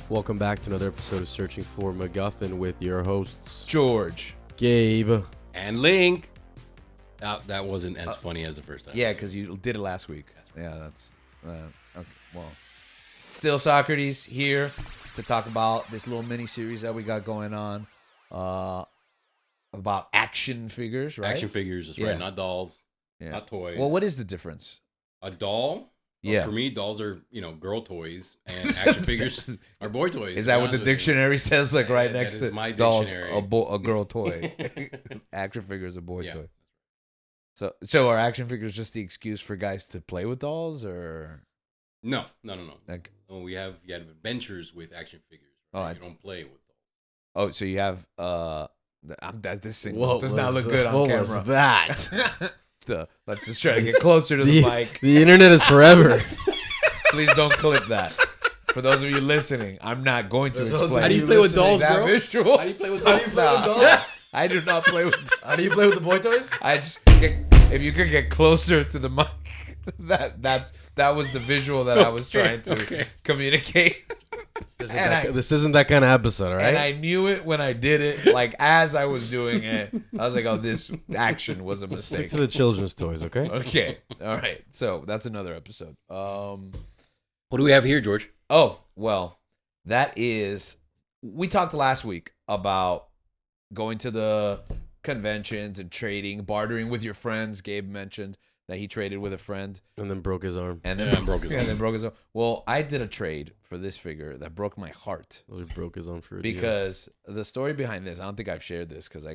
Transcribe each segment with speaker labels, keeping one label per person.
Speaker 1: Welcome back to another episode of Searching for McGuffin with your hosts,
Speaker 2: George.
Speaker 1: Gabe.
Speaker 3: And Link. That wasn't as funny as the first time.
Speaker 2: Yeah, because you did it last week. Yeah, that's okay. Well, still Socrates here to talk about this little mini series that we got going on about action figures, right?
Speaker 3: Action figures, that's
Speaker 2: Yeah.
Speaker 3: right. Not dolls,
Speaker 2: Yeah.
Speaker 3: not toys.
Speaker 2: Well, what is the difference?
Speaker 3: A doll? Well,
Speaker 2: Yeah.
Speaker 3: for me, dolls are, girl toys, and action figures are boy toys.
Speaker 2: Is
Speaker 3: to
Speaker 2: that
Speaker 3: be
Speaker 2: what the
Speaker 3: honest with you.
Speaker 2: dictionary says? Like right
Speaker 3: That
Speaker 2: next
Speaker 3: is
Speaker 2: to
Speaker 3: my
Speaker 2: dolls,
Speaker 3: dictionary.
Speaker 2: a girl toy. Action figures, a boy
Speaker 3: Yeah.
Speaker 2: toy. So are action figures just the excuse for guys to play with dolls, or
Speaker 3: No.
Speaker 2: like?
Speaker 3: Oh, you have adventures with action figures.
Speaker 2: Oh,
Speaker 3: Right? You don't play with dolls.
Speaker 2: Oh, so you have this thing
Speaker 1: What
Speaker 2: does not
Speaker 1: was
Speaker 2: look good on
Speaker 1: what
Speaker 2: camera.
Speaker 1: was that?
Speaker 2: Let's just try to get closer to the mic.
Speaker 1: The internet is forever.
Speaker 2: Please don't clip that. For those of you listening, I'm not going to explain.
Speaker 3: How do you play with dolls,
Speaker 2: that
Speaker 3: bro?
Speaker 2: visual.
Speaker 3: How do you play with
Speaker 1: How do
Speaker 3: dolls?
Speaker 1: you play with dolls?
Speaker 2: I do not play with.
Speaker 1: How do you play with the boy toys?
Speaker 2: I just if you could get closer to the mic. That was the visual that I was trying to communicate.
Speaker 1: This isn't that kind of episode, all right?
Speaker 2: And I knew it when I did it. Like as I was doing it, I was like, "Oh, this action was a
Speaker 1: Stick
Speaker 2: mistake."
Speaker 1: to the children's toys, okay?
Speaker 2: Okay, all right. So that's another episode.
Speaker 3: What do we have here, George?
Speaker 2: Oh, well, that is. We talked last week about going to the conventions and trading, bartering with your friends. Gabe mentioned that he traded with a friend
Speaker 1: And then broke his arm.
Speaker 2: and then
Speaker 3: Yeah, broke his arm.
Speaker 2: and then broke his arm. Well, I did a trade for this figure that broke my heart
Speaker 1: He broke his arm for a deal.
Speaker 2: because the story behind this, I don't think I've shared this because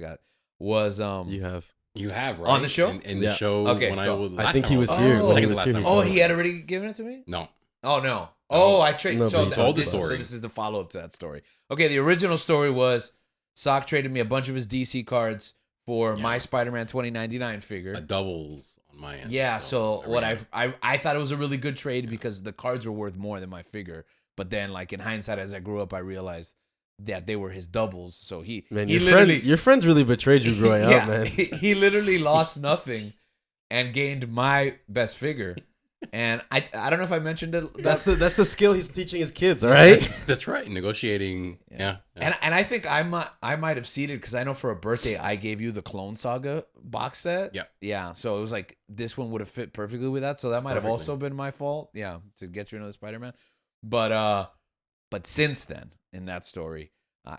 Speaker 2: was
Speaker 1: You have.
Speaker 3: You have, right?
Speaker 2: On the show?
Speaker 3: In
Speaker 1: Yeah.
Speaker 3: the show,
Speaker 2: Okay,
Speaker 3: when
Speaker 2: so
Speaker 1: I think he was here.
Speaker 2: Oh.
Speaker 3: Second
Speaker 1: He
Speaker 3: to
Speaker 1: was
Speaker 3: last
Speaker 1: here,
Speaker 3: time.
Speaker 1: he
Speaker 2: Oh,
Speaker 1: showed
Speaker 2: he
Speaker 1: up.
Speaker 2: had already given it to me?
Speaker 3: No.
Speaker 2: Oh no! Oh, I traded.
Speaker 1: No,
Speaker 2: So
Speaker 1: but he
Speaker 3: told the
Speaker 2: this,
Speaker 3: story.
Speaker 2: So this is the follow up to that story. Okay, the original story was Sock traded me a bunch of his DC cards for
Speaker 3: Yeah.
Speaker 2: my Spider-Man 2099 figure.
Speaker 3: A doubles on my end.
Speaker 2: Yeah. So what
Speaker 3: every
Speaker 2: I thought it was a really good trade because the cards were worth more than my figure. But then, like in hindsight, as I grew up, I realized that they were his doubles. So
Speaker 1: Man,
Speaker 2: he
Speaker 1: your,
Speaker 2: literally
Speaker 1: your friends really betrayed you growing
Speaker 2: yeah,
Speaker 1: up, man.
Speaker 2: he literally lost nothing and gained my best figure. And I don't know if I mentioned it.
Speaker 1: That's the skill he's teaching his kids, all right?
Speaker 3: That's right. Negotiating. Yeah.
Speaker 2: And I think I might have seeded because I know for a birthday I gave you the Clone Saga box set.
Speaker 3: Yeah.
Speaker 2: Yeah. So it was like this one would have fit perfectly with that. So that might have
Speaker 3: Perfectly.
Speaker 2: also been my fault. Yeah, to get you another Spider-Man. But since then in that story,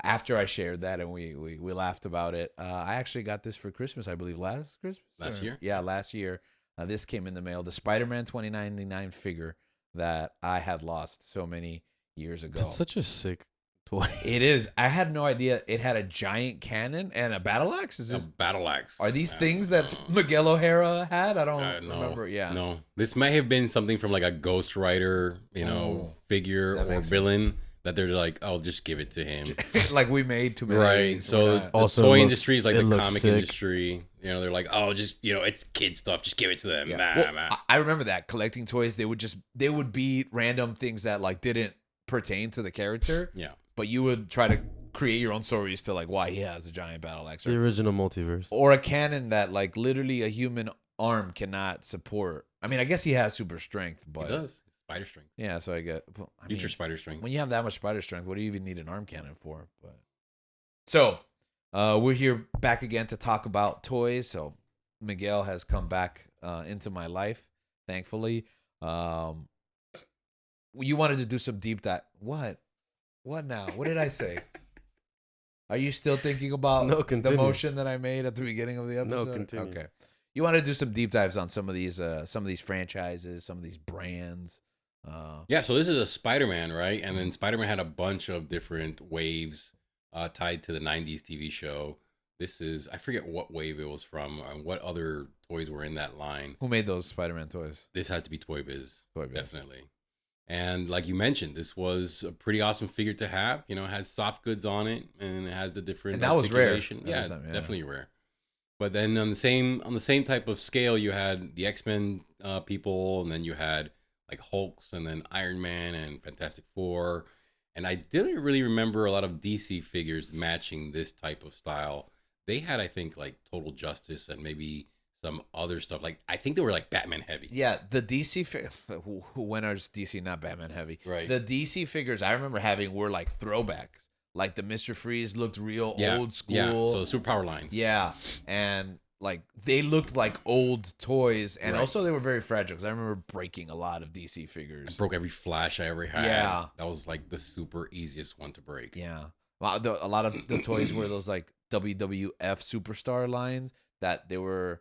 Speaker 2: after I shared that and we laughed about it, I actually got this for Christmas. I believe last Christmas.
Speaker 3: Last year?
Speaker 2: Yeah, last year. This came in the mail. The Spider-Man 2099 figure that I had lost so many years ago.
Speaker 1: That's such a sick toy.
Speaker 2: It is. I had no idea it had a giant cannon and a battle axe. Is
Speaker 3: A
Speaker 2: this?
Speaker 3: battle axe.
Speaker 2: Are these things that Miguel O'Hara had? I don't
Speaker 3: No,
Speaker 2: remember. Yeah.
Speaker 3: No. This might have been something from like a Ghost Rider,
Speaker 2: Oh,
Speaker 3: figure
Speaker 2: that
Speaker 3: or
Speaker 2: makes
Speaker 3: villain that they're like, oh, just give it to him.
Speaker 2: Like we made too many.
Speaker 3: Right.
Speaker 2: We're
Speaker 3: So
Speaker 2: not-
Speaker 3: the
Speaker 1: Also,
Speaker 3: toy
Speaker 1: it
Speaker 3: industry is like
Speaker 1: looks-
Speaker 3: the
Speaker 1: it looks
Speaker 3: comic
Speaker 1: sick.
Speaker 3: industry. They're like, oh, just, it's kid stuff. Just give it to them.
Speaker 2: Yeah.
Speaker 3: Nah,
Speaker 2: Well,
Speaker 3: nah.
Speaker 2: I remember that collecting toys. They would be random things that like didn't pertain to the character,
Speaker 3: Yeah.
Speaker 2: but you would try to create your own stories to like why he has a giant battle axe
Speaker 1: The original multiverse.
Speaker 2: or a cannon that like literally a human arm cannot support. I mean, I guess he has super strength,
Speaker 3: It
Speaker 2: but
Speaker 3: does. Spider strength.
Speaker 2: yeah. So I get. Well, I
Speaker 3: Future
Speaker 2: mean,
Speaker 3: spider strength.
Speaker 2: when you have that much spider strength, what do you even need an arm cannon for? But so we're here back again to talk about toys. So Miguel has come back into my life, thankfully. You wanted to do some deep dive. What now? What did I say? Are you still thinking about
Speaker 1: No,
Speaker 2: the
Speaker 1: continue.
Speaker 2: motion that I made at the beginning of the episode?
Speaker 1: No, continue.
Speaker 2: Okay. You want to do some deep dives on some of these franchises, some of these brands.
Speaker 3: Yeah, so this is a Spider-Man, right? And then Spider-Man had a bunch of different waves tied to the 90s TV show. This is, I forget what wave it was from, what other toys were in that line.
Speaker 2: Who made those Spider-Man toys?
Speaker 3: This has to be Toy Biz,
Speaker 2: Toy Biz.
Speaker 3: definitely. And like you mentioned, this was a pretty awesome figure to have. It has soft goods on it, and it has the different
Speaker 2: And that was rare.
Speaker 3: articulation.
Speaker 2: That
Speaker 3: Yeah,
Speaker 2: was, yeah.
Speaker 3: definitely rare. But then on the same type of scale, you had the X-Men people, and then you had like Hulks, and then Iron Man and Fantastic Four. And I didn't really remember a lot of DC figures matching this type of style. They had, I think, like Total Justice and maybe some other stuff. Like I think they were like Batman heavy.
Speaker 2: Yeah, the DC when is DC not Batman heavy?
Speaker 3: Right.
Speaker 2: The DC figures I remember having were like throwbacks. Like the Mr. Freeze looked real old school.
Speaker 3: Yeah. So the superpower lines.
Speaker 2: Yeah, and like they looked like old toys, and
Speaker 3: Right.
Speaker 2: also they were very fragile because I remember breaking a lot of DC
Speaker 3: I
Speaker 2: figures.
Speaker 3: broke every Flash I ever had.
Speaker 2: Yeah.
Speaker 3: That was like the super easiest one to break.
Speaker 2: Yeah, well, a lot of the toys were those like WWF superstar lines that they were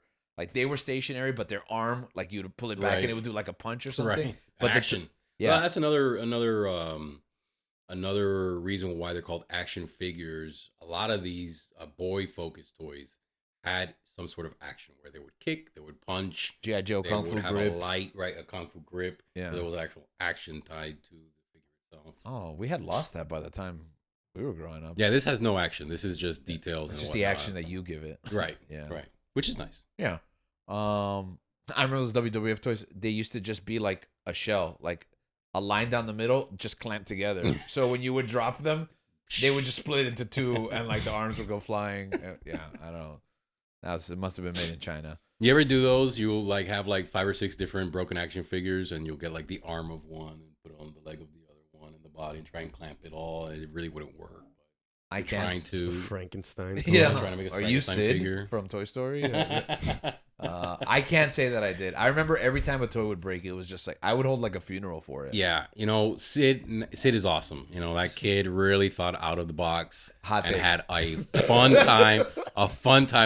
Speaker 2: stationary, but their arm like you'd pull it back
Speaker 3: Right.
Speaker 2: and it would do like a punch or something.
Speaker 3: Right.
Speaker 2: But
Speaker 3: Action.
Speaker 2: yeah,
Speaker 3: Well, that's another reason why they're called action figures. A lot of these boy focused toys had some sort of action where they would kick, they would punch,
Speaker 2: G.I. Joe
Speaker 3: they
Speaker 2: Kung
Speaker 3: would
Speaker 2: Fu
Speaker 3: have
Speaker 2: grip.
Speaker 3: a light, right, a kung fu grip.
Speaker 2: Yeah.
Speaker 3: There was actual action tied to the figure itself.
Speaker 2: Oh, we had lost that by the time we were growing up.
Speaker 3: Yeah, this has no action. This is just details.
Speaker 2: It's
Speaker 3: and
Speaker 2: just the
Speaker 3: whatnot.
Speaker 2: action that you give it.
Speaker 3: Right.
Speaker 2: Yeah.
Speaker 3: Right. Which is nice.
Speaker 2: Yeah. I remember those WWF toys. They used to just be like a shell, like a line down the middle, just clamped together. So when you would drop them, they would just split into two, and like the arms would go flying. Yeah, I don't know. It must have been made in China.
Speaker 3: You ever do those? You'll like have like 5 or 6 different broken action figures, and you'll get like the arm of one and put it on the leg of the other one and the body and try and clamp it all. And it really wouldn't work.
Speaker 2: I
Speaker 3: You're
Speaker 2: can't.
Speaker 3: trying to.
Speaker 1: Frankenstein.
Speaker 2: Yeah.
Speaker 3: trying to make a
Speaker 2: Are you
Speaker 3: Frankenstein
Speaker 2: Sid
Speaker 3: figure.
Speaker 2: from Toy Story? I can't say that I did. I remember every time a toy would break, it was just like I would hold like a funeral for it.
Speaker 3: Yeah, you know, Sid is awesome. You know, that kid really thought out of the box
Speaker 2: Hot
Speaker 3: and
Speaker 2: take.
Speaker 3: had a fun time,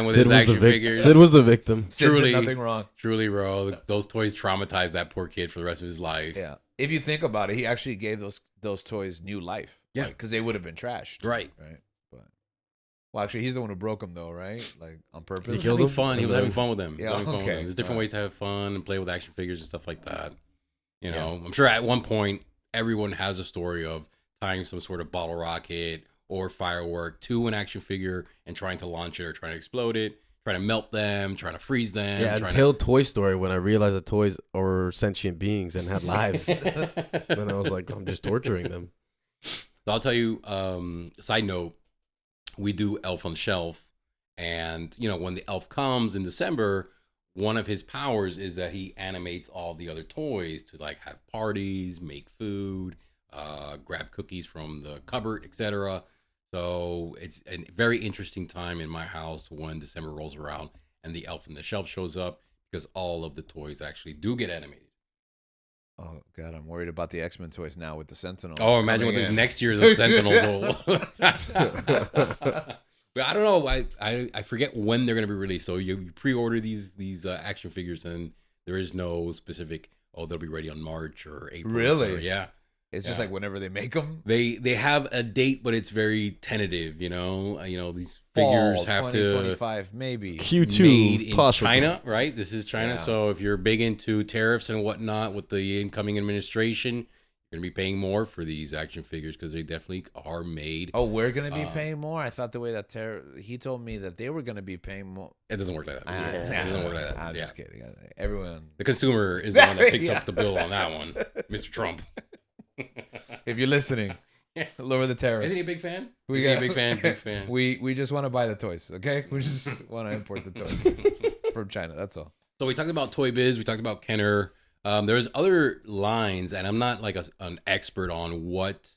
Speaker 3: with his
Speaker 1: was
Speaker 3: action
Speaker 1: the
Speaker 3: figures.
Speaker 1: Sid was the victim.
Speaker 2: Sid
Speaker 3: truly-
Speaker 2: did nothing wrong.
Speaker 3: Truly, bro, those toys traumatized that poor kid for the rest of his life.
Speaker 2: Yeah. If you think about it, he actually gave those toys new life.
Speaker 3: Yeah.
Speaker 2: Because they would have been trashed.
Speaker 3: Right.
Speaker 2: Right. But well, actually, he's the one who broke them, though, right? Like on purpose.
Speaker 1: He
Speaker 3: He was
Speaker 1: killed
Speaker 3: having
Speaker 1: him?
Speaker 3: fun. He was
Speaker 1: And
Speaker 3: having
Speaker 1: then-
Speaker 3: fun with them. He was
Speaker 2: Yeah,
Speaker 3: having fun with
Speaker 2: okay.
Speaker 3: them. There's different
Speaker 2: Alright.
Speaker 3: ways to have fun and play with action figures and stuff like that. You know, I'm sure at one point everyone has a story of tying some sort of bottle rocket or firework to an action figure and trying to launch it or trying to explode it, trying to melt them, trying to freeze them.
Speaker 1: Yeah,
Speaker 3: trying
Speaker 1: until Toy Story, when I realized that toys are sentient beings and had lives. Then I was like, I'm just torturing them.
Speaker 3: So I'll tell you, side note, we do Elf on the Shelf. And, you know, when the elf comes in December, one of his powers is that he animates all the other toys to like have parties, make food, grab cookies from the cupboard, etc. So it's a very interesting time in my house when December rolls around and the Elf on the Shelf shows up because all of the toys actually do get animated.
Speaker 2: Oh God, I'm worried about the X-Men toys now with the Sentinel.
Speaker 3: Oh, imagine what
Speaker 2: coming
Speaker 3: the
Speaker 2: in.
Speaker 3: next year the Sentinels will. But I don't know. I forget when they're gonna be released. So you pre-order these action figures, and there is no specific. Oh, they'll be ready on March or April.
Speaker 2: Really?
Speaker 3: So, yeah.
Speaker 2: It's just
Speaker 3: Yeah.
Speaker 2: like whenever they make them.
Speaker 3: They have a date, but it's very tentative. You know these
Speaker 2: Fall
Speaker 3: figures have to
Speaker 2: 2025 maybe.
Speaker 3: made
Speaker 1: Q2,
Speaker 3: in
Speaker 1: possibly.
Speaker 3: China, right? This is China.
Speaker 2: Yeah.
Speaker 3: So if you're big into tariffs and whatnot with the incoming administration, you're gonna be paying more for these action figures because they definitely are made.
Speaker 2: Oh, we're gonna be
Speaker 3: Um,
Speaker 2: paying more. I thought the way that he told me that they were gonna be paying more.
Speaker 3: It doesn't work like that.
Speaker 2: Nah,
Speaker 3: It doesn't work like that.
Speaker 2: I'm
Speaker 3: Yeah.
Speaker 2: just kidding. Everyone,
Speaker 3: The consumer is the one that picks
Speaker 2: Yeah.
Speaker 3: up the bill on that one, Mr. Trump.
Speaker 2: if you're listening, lower the tariffs.
Speaker 3: Isn't he a big fan?
Speaker 2: We
Speaker 3: Is he a
Speaker 2: got-
Speaker 3: big fan? Big fan.
Speaker 2: We just want to buy the toys, okay? We just want to import the toys from China. That's all.
Speaker 3: So we talked about Toy Biz. We talked about Kenner. There's other lines, and I'm not like an expert on what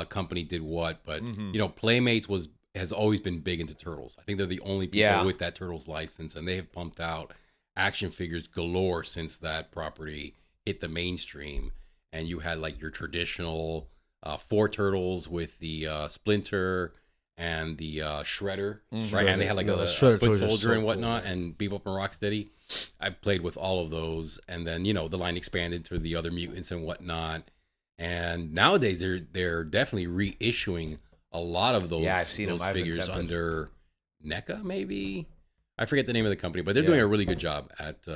Speaker 3: company did what, but
Speaker 2: Mhm.
Speaker 3: you know, Playmates has always been big into turtles. I think they're the only people
Speaker 2: Yeah.
Speaker 3: with that turtles license, and they have pumped out action figures galore since that property hit the mainstream. And you had like your traditional 4 turtles with the Splinter and the Shredder, right? And they had like
Speaker 1: No,
Speaker 3: a
Speaker 1: the Shredder
Speaker 3: foot
Speaker 1: toys are
Speaker 3: soldier
Speaker 1: so
Speaker 3: and whatnot,
Speaker 1: cool.
Speaker 3: and Bebop and Rocksteady. I played with all of those, and then you know the line expanded to the other mutants and whatnot. And nowadays they're definitely reissuing a lot of those.
Speaker 2: Yeah, I've seen 'em.
Speaker 3: those
Speaker 2: I've been
Speaker 3: figures
Speaker 2: tempted.
Speaker 3: under NECA, maybe. I forget the name of the company, but they're
Speaker 2: Yeah.
Speaker 3: doing a really good job at.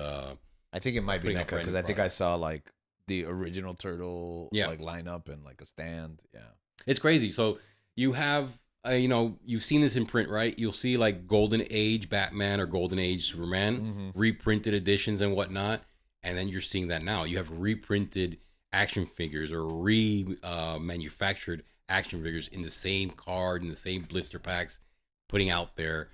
Speaker 2: I think it might be
Speaker 3: Putting out
Speaker 2: NECA
Speaker 3: brand
Speaker 2: because
Speaker 3: new
Speaker 2: I think I
Speaker 3: products.
Speaker 2: saw like the original turtle
Speaker 3: Yeah.
Speaker 2: like lineup and like a stand. Yeah.
Speaker 3: It's crazy. So you have, you've seen this in print, right? You'll see like Golden Age Batman or Golden Age Superman, reprinted editions and whatnot. And then you're seeing that now. You have reprinted action figures or manufactured action figures in the same card, in the same blister packs, putting out there.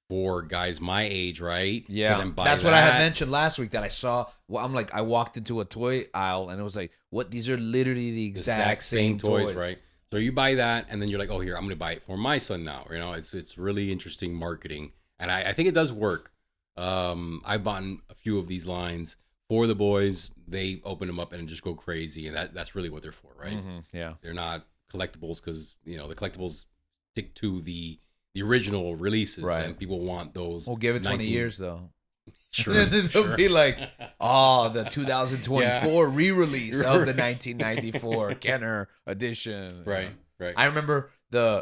Speaker 3: for guys my age, right? To
Speaker 2: Yeah,
Speaker 3: then buy
Speaker 2: that's what I had
Speaker 3: that.
Speaker 2: mentioned last week that I saw. Well, I'm like, I walked into a toy aisle and it was like, what? These are literally the exact same toys,
Speaker 3: right? So you buy that, and then you're like, oh, here, I'm going to buy it for my son now. You know, it's really interesting marketing, and I think it does work. I bought a few of these lines for the boys. They open them up and just go crazy, and that's really what they're for, right?
Speaker 2: Mm-hmm. Yeah.
Speaker 3: They're not collectibles because the collectibles stick to the original releases,
Speaker 2: Right.
Speaker 3: and people want those.
Speaker 2: We'll give it 20
Speaker 3: 19
Speaker 2: years though.
Speaker 3: Sure,
Speaker 2: They'll be like, oh, the 2024 re-release of the 1994 Kenner edition.
Speaker 3: Right, right.
Speaker 2: I remember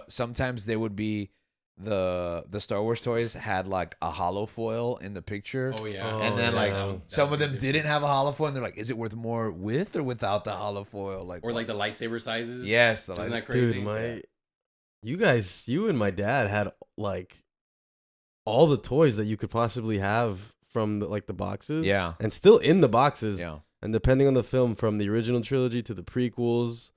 Speaker 2: sometimes they would be the Star Wars toys had like a hollow foil in the picture.
Speaker 3: Oh yeah,
Speaker 2: And then like some of them
Speaker 3: didn't.
Speaker 2: didn't have a hollow foil, and they're like, is it worth more with or without the hollow foil? Like,
Speaker 3: Or like the lightsaber sizes.
Speaker 2: yes,
Speaker 3: Isn't that crazy?
Speaker 1: Dude, you and my dad had like all the toys that you could possibly have from the boxes.
Speaker 2: yeah,
Speaker 1: And still in the boxes.
Speaker 2: yeah.
Speaker 1: And depending on the film, from the original trilogy to the prequels.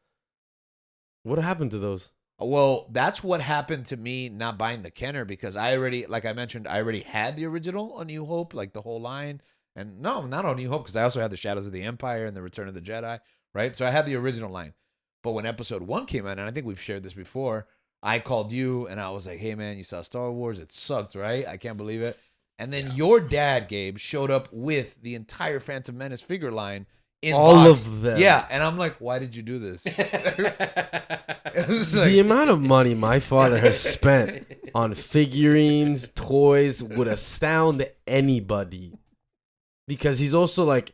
Speaker 1: What happened to those?
Speaker 2: Well, that's what happened to me not buying the Kenner, because I already, like I mentioned, I already had the original A New Hope, like the whole line. And no, not A New Hope, because I also had the Shadows of the Empire and the Return of the Jedi, right? So I had the original line. But when episode 1 came out, and I think we've shared this before, I called you and I was like, hey man, you saw Star Wars, it sucked, right? I can't believe it. And then your dad, Gabe, showed up with the entire Phantom Menace figure line in
Speaker 1: All
Speaker 2: box.
Speaker 1: of them.
Speaker 2: Yeah, and I'm like, why did you do this? It was just like,
Speaker 1: The amount of money my father has spent on figurines, toys would astound anybody. Because he's also like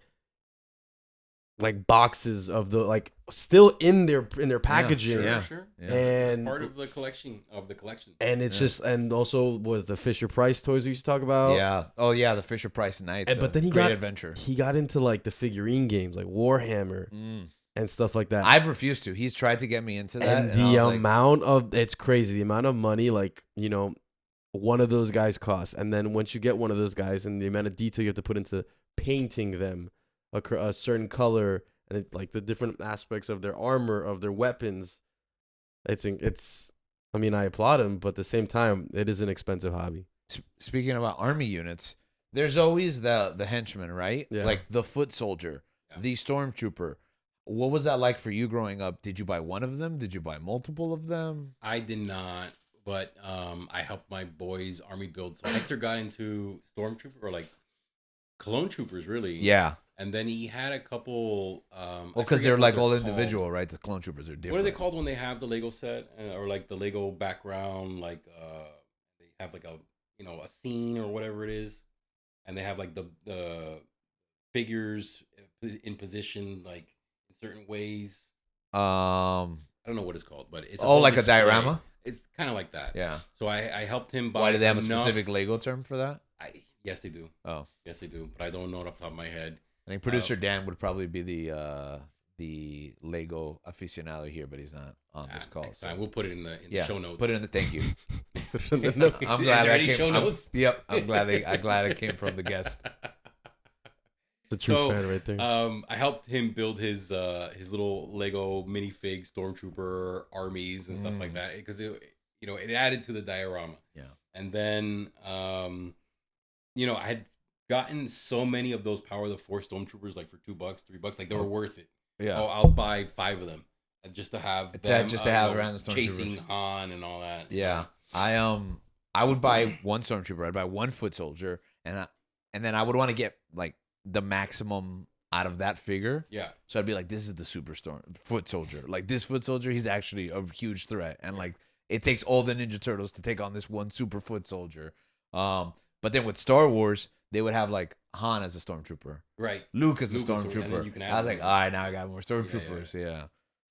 Speaker 1: boxes of the still in their packaging.
Speaker 2: Yeah.
Speaker 3: Sure.
Speaker 2: Yeah.
Speaker 1: And
Speaker 3: Part of the collection
Speaker 1: and it's just, and also was the Fisher Price toys we used to talk about.
Speaker 2: Yeah. Oh yeah, the Fisher Price Knights.
Speaker 1: And, but then
Speaker 2: Great Adventure.
Speaker 1: he got into like the figurine games like Warhammer and stuff like that.
Speaker 2: I've refused to. He's tried to get me into that.
Speaker 1: and
Speaker 2: I
Speaker 1: the
Speaker 2: was like,
Speaker 1: amount of, it's crazy, the amount of money one of those guys costs. And then once you get one of those guys, and the amount of detail you have to put into painting them a certain color, and like the different aspects of their armor, of their weapons, it's I mean, I applaud him, but at the same time, it is an expensive hobby.
Speaker 2: Speaking about army units, there's always the henchman, right?
Speaker 1: Yeah.
Speaker 2: Like the foot soldier, the stormtrooper. What was that like for you growing up? Did you buy one of them? Did you buy multiple of them?
Speaker 3: I did not, but I helped my boys army build. So Hector got into stormtrooper, or like clone troopers, really.
Speaker 2: Yeah.
Speaker 3: And then he had a couple.
Speaker 2: Well, because they're like all individual, right? The clone troopers are different.
Speaker 3: What are they called when they have the Lego set, or like the Lego background? Like they have like a scene or whatever it is, and they have like the figures in position like in certain ways. I don't know what it's called, but it's
Speaker 2: like a
Speaker 3: display.
Speaker 2: diorama.
Speaker 3: It's kind of like that.
Speaker 2: Yeah.
Speaker 3: So I helped him buy.
Speaker 2: Why do they have a
Speaker 3: enough-
Speaker 2: specific Lego term for that?
Speaker 3: Yes, they do.
Speaker 2: Oh,
Speaker 3: Yes, they do. But I don't know it off the top of my head.
Speaker 2: I think producer Dan would probably be the Lego aficionado here, but he's not on this call.
Speaker 3: Next
Speaker 2: So.
Speaker 3: time we'll put it in the show notes.
Speaker 2: Put it in the thank you.
Speaker 1: In the notes.
Speaker 2: I'm
Speaker 3: Is
Speaker 2: glad
Speaker 3: there
Speaker 2: that
Speaker 3: any
Speaker 2: came.
Speaker 3: show notes?
Speaker 2: Yep, I'm glad it came from the guest.
Speaker 1: The true fan right there.
Speaker 3: I helped him build his little Lego minifig stormtrooper armies and stuff like that, because it added to the diorama. Yeah. And then I had gotten so many of those Power of the Force stormtroopers, like for $2, $3, like they were worth it.
Speaker 2: Yeah.
Speaker 3: Oh, I'll buy 5 of them, and just to have them,
Speaker 2: just to have around the stormtroopers.
Speaker 3: chasing Han and all that.
Speaker 2: Yeah. I would buy one stormtrooper. I'd buy one foot soldier, and then I would want to get like the maximum out of that figure.
Speaker 3: Yeah.
Speaker 2: So I'd be like, this is the foot soldier. Like this foot soldier, he's actually a huge threat, and like it takes all the Ninja Turtles to take on this one super foot soldier. But then with Star Wars, they would have like Han as a stormtrooper,
Speaker 3: Right.
Speaker 2: Luke as a
Speaker 3: Luke was- and then
Speaker 2: stormtrooper.
Speaker 3: you can add
Speaker 2: I was like,
Speaker 3: more.
Speaker 2: all right, now I got more stormtroopers. Yeah.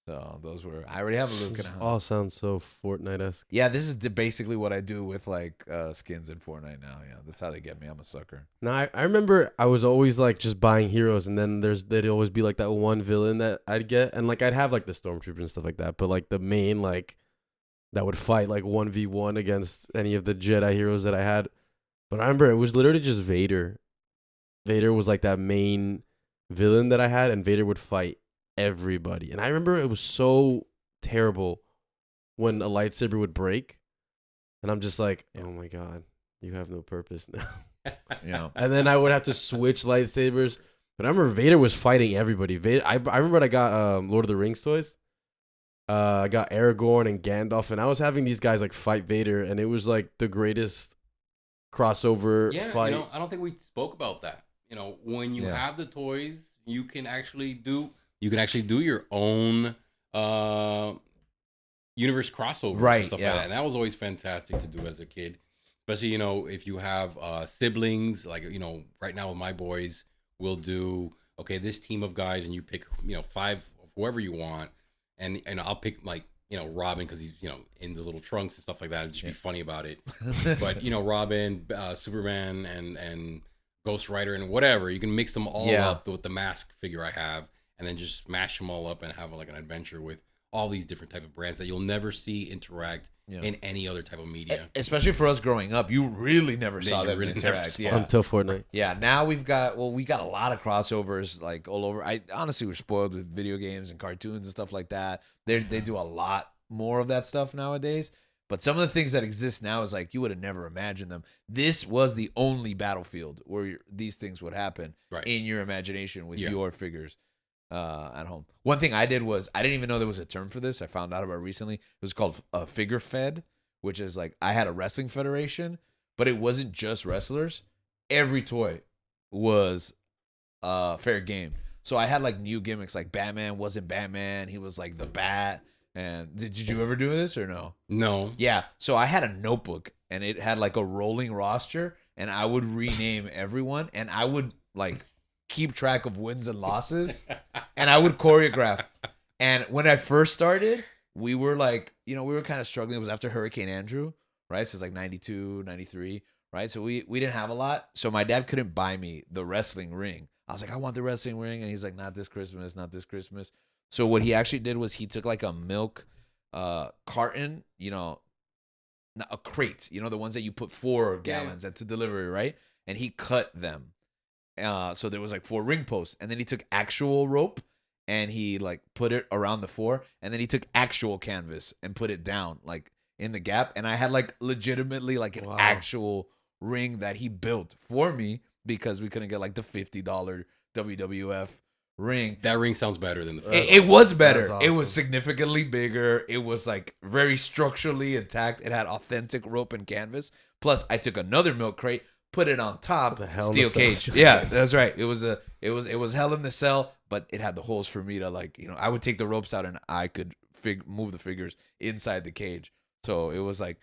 Speaker 2: So those were. I already have a Luke and a Han.
Speaker 1: All sounds so Fortnite-esque.
Speaker 2: Yeah, this is basically what I do with like skins in Fortnite now. Yeah, that's how they get me. I'm a sucker.
Speaker 1: Now, I remember I was always like just buying heroes, and then there'd always be like that one villain that I'd get, and like I'd have like the stormtroopers and stuff like that, but like the main like that would fight like 1v1 against any of the Jedi heroes that I had. But I remember it was literally just Vader. Vader was like that main villain that I had, and Vader would fight everybody. And I remember it was so terrible when a lightsaber would break, and I'm just like, oh my god, You have no purpose now.
Speaker 2: You know.
Speaker 1: And then I would have to switch lightsabers. But I remember Vader was fighting everybody. I remember when I got Lord of the Rings toys. I got Aragorn and Gandalf, and I was having these guys like fight Vader, and it was like the greatest crossover fight.
Speaker 3: You know, I don't think we spoke about that. You know, when you have the toys, you can actually do your own universe crossover,
Speaker 2: Right,
Speaker 3: and stuff
Speaker 2: yeah.
Speaker 3: like that. And that was always fantastic to do as a kid. Especially, you know, if you have siblings, like, you know, right now with my boys, we'll do, okay, this team of guys, and you pick, you know, 5 of whoever you want. And I'll pick, like, you know, Robin, because he's, you know, in the little trunks and stuff like that. It'd just be funny about it. But, you know, Robin, Superman, and Ghost Rider, and whatever. You can mix them all up with the mask figure I have, and then just smash them all up and have like an adventure with all these different type of brands that you'll never see interact in any other type of media.
Speaker 2: Especially for us growing up, you really never saw them interact.
Speaker 1: Until Fortnite.
Speaker 2: Yeah, now we got a lot of crossovers like all over. I honestly was spoiled with video games and cartoons and stuff like that. They do a lot more of that stuff nowadays. But some of the things that exist now is like you would have never imagined them. This was the only battlefield where these things would happen in your imagination with your figures at home. One thing I did was I didn't even know there was a term for this. I found out about it recently. It was called figure fed, which is like I had a wrestling federation, but it wasn't just wrestlers. Every toy was fair game. So I had like new gimmicks, like Batman wasn't Batman. He was like the Bat. And did you ever do this or no?
Speaker 3: No.
Speaker 2: Yeah. So I had a notebook and it had like a rolling roster, and I would rename everyone, and I would like keep track of wins and losses, and I would choreograph. And when I first started, we were like, you know, we were kind of struggling. It was after Hurricane Andrew, right? So it's like 92, 93, right? So we didn't have a lot. So my dad couldn't buy me the wrestling ring. I was like, I want the wrestling ring. And he's like, not this Christmas, not this Christmas. So what he actually did was he took like a milk carton, you know, a crate, you know, the ones that you put 4 gallons at to delivery, right? And he cut them. So there was like 4 ring posts, and then he took actual rope and he like put it around the 4, and then he took actual canvas and put it down like in the gap. And I had like legitimately like an actual ring that he built for me because we couldn't get like the $50 WWF ring.
Speaker 3: That ring sounds better than the first.
Speaker 2: It was better.
Speaker 1: Awesome.
Speaker 2: It was significantly bigger. It was like very structurally intact. It had authentic rope and canvas. Plus, I took another milk crate, put it on top, steel cage. Yeah, that's right. It was hell in the cell, but it had the holes for me to like, you know, I would take the ropes out and I could move the figures inside the cage. So it was like,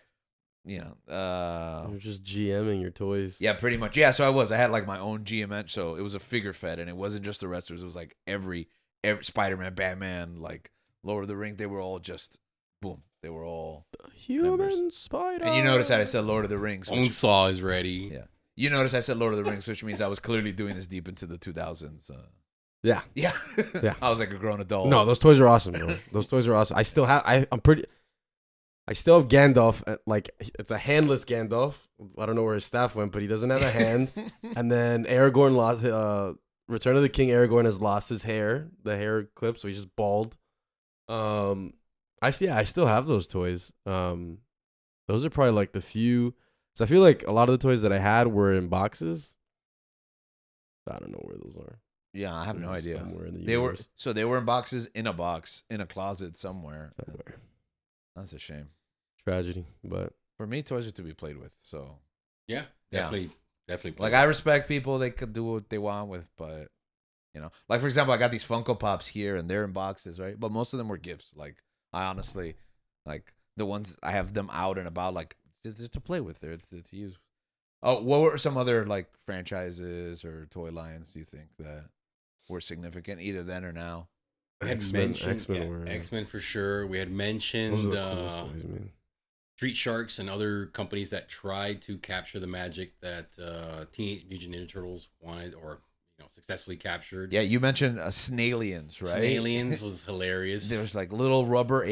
Speaker 2: you know,
Speaker 1: You're just GMing your toys.
Speaker 2: yeah, pretty much. Yeah, so I had like my own GMN, so it was a figure fed, and it wasn't just the wrestlers. It was like every Spider-Man, Batman, like Lord of the Rings. They were all just boom. They were all
Speaker 1: Human spider.
Speaker 2: And you notice that I said Lord of the Rings.
Speaker 3: Bonesaw is ready.
Speaker 2: Yeah. You notice I said Lord of the Rings, which means I was clearly doing this deep into the 2000s.
Speaker 1: Yeah.
Speaker 2: Yeah.
Speaker 1: Yeah.
Speaker 2: I was like a grown adult.
Speaker 1: No, those toys are awesome, bro. Those toys are awesome. I still have. I still have Gandalf. Like it's a handless Gandalf. I don't know where his staff went, but he doesn't have a hand. And then Aragorn lost. Return of the King. Aragorn has lost his hair. The hair clip, so he's just bald. I still have those toys. Those are probably like the few. So I feel like a lot of the toys that I had were in boxes. I don't know where those are.
Speaker 2: Yeah, I have no idea.
Speaker 1: Somewhere in the
Speaker 2: They were
Speaker 1: universe.
Speaker 2: they were in boxes in a box in a closet somewhere. That's a shame.
Speaker 1: Tragedy, but
Speaker 2: For me, toys are to be played with. So
Speaker 3: Yeah, definitely.
Speaker 2: like I respect people, they could do what they want with, but you know, like for example, I got these Funko Pops here and they're in boxes, right? But most of them were gifts. Like I honestly, like the ones I have them out and about, like to play with, they're to use. Oh, what were some other like franchises or toy lines do you think that were significant either then or now?
Speaker 1: X-Men were
Speaker 3: X-Men for sure. We had
Speaker 1: those are
Speaker 3: mentioned
Speaker 1: the coolest toys, man.
Speaker 3: Street Sharks and other companies that tried to capture the magic that Teenage Mutant Ninja Turtles wanted or successfully captured.
Speaker 2: Yeah, you mentioned Snailians, right?
Speaker 3: Snailians was hilarious.
Speaker 2: There's like little rubber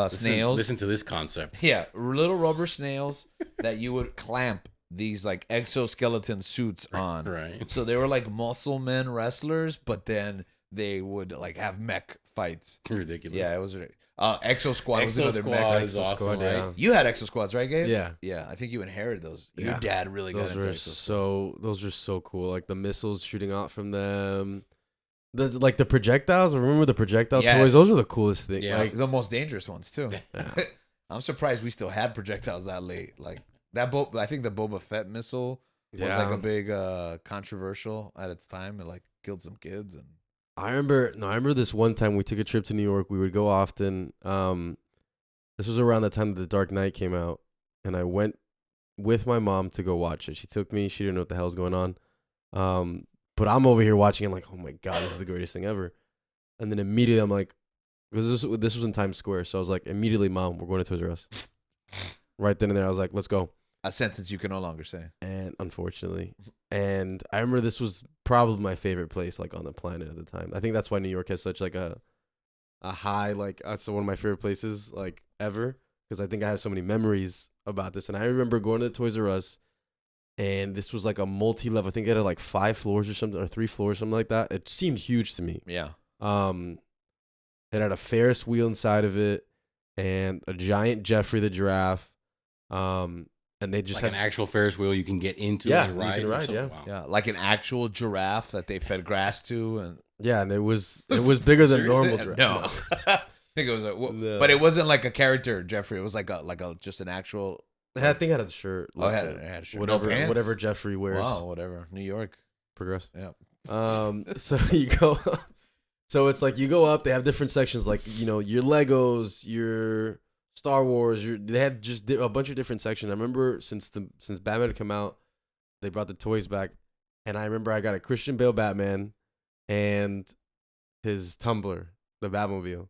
Speaker 2: snails.
Speaker 3: Listen to this concept.
Speaker 2: Yeah, little rubber snails that you would clamp these like exoskeleton suits on.
Speaker 3: Right.
Speaker 2: So they were like muscle men wrestlers, but then they would like have mech fights.
Speaker 3: It's ridiculous.
Speaker 2: Yeah, it was. Exo Squad was
Speaker 3: Exo
Speaker 2: another
Speaker 3: Squad
Speaker 2: mega.
Speaker 3: is awesome,
Speaker 1: Squad,
Speaker 3: right?
Speaker 1: yeah.
Speaker 2: You had Exo Squads, right, Gabe?
Speaker 1: Yeah.
Speaker 2: Yeah, I think you inherited those. Your
Speaker 1: Yeah.
Speaker 2: dad really got
Speaker 1: Those
Speaker 2: into
Speaker 1: were
Speaker 2: Exo Squad.
Speaker 1: those were so cool. Like the missiles shooting out from them. There's like the projectiles. Remember the projectile
Speaker 2: Yes.
Speaker 1: toys? Those were the coolest thing.
Speaker 3: Yeah.
Speaker 1: Like
Speaker 2: The most dangerous ones too.
Speaker 1: Yeah.
Speaker 2: I'm surprised we still had projectiles that late. Like that. I think the Boba Fett missile was like
Speaker 1: yeah.
Speaker 2: a big controversial at its time. It like killed some kids and.
Speaker 1: I remember this one time we took a trip to New York. We would go often. This was around the time that The Dark Knight came out, and I went with my mom to go watch it. She took me. She didn't know what the hell's going on. But I'm over here watching it like, oh my god, this is the greatest thing ever. And then immediately I'm like, because this was in Times Square, so I was like, immediately, Mom, we're going to Toys R Us. Right then and there, I was like, let's go.
Speaker 2: A sentence you can no longer say.
Speaker 1: And unfortunately, and I remember this was probably my favorite place like on the planet at the time. I think that's why New York has such like a high, like that's one of my favorite places like ever, because I think I have so many memories about this. And I remember going to the Toys R Us, and this was like a multi-level. I think it had like 5 floors or something, or 3 floors, something like that. It seemed huge to me.
Speaker 2: Yeah.
Speaker 1: It had a Ferris wheel inside of it and a giant Jeffrey the giraffe. And they just
Speaker 3: Like
Speaker 1: had
Speaker 3: an actual Ferris wheel you can get into
Speaker 1: Yeah,
Speaker 3: and
Speaker 1: you
Speaker 3: ride.
Speaker 1: can
Speaker 3: or
Speaker 1: ride,
Speaker 3: something?
Speaker 1: yeah.
Speaker 3: Wow.
Speaker 2: Yeah, like an actual giraffe that they fed grass to, and
Speaker 1: and it was bigger than
Speaker 3: Serious?
Speaker 1: normal
Speaker 2: no,
Speaker 1: giraffe.
Speaker 2: I think it was,
Speaker 1: No.
Speaker 2: but it wasn't like a character, Jeffrey. It was like a just an actual.
Speaker 1: I think it had a shirt.
Speaker 2: Oh, it had a shirt. No
Speaker 1: Whatever,
Speaker 2: pants?
Speaker 1: whatever Jeffrey wears.
Speaker 2: Wow, whatever. New York.
Speaker 1: Progress.
Speaker 2: Yeah.
Speaker 1: So you go. So it's like you go up. They have different sections, like your Legos, your Star Wars. They had just a bunch of different sections. I remember since Batman had come out, they brought the toys back, and I remember I got a Christian Bale Batman, and his Tumbler, the Batmobile,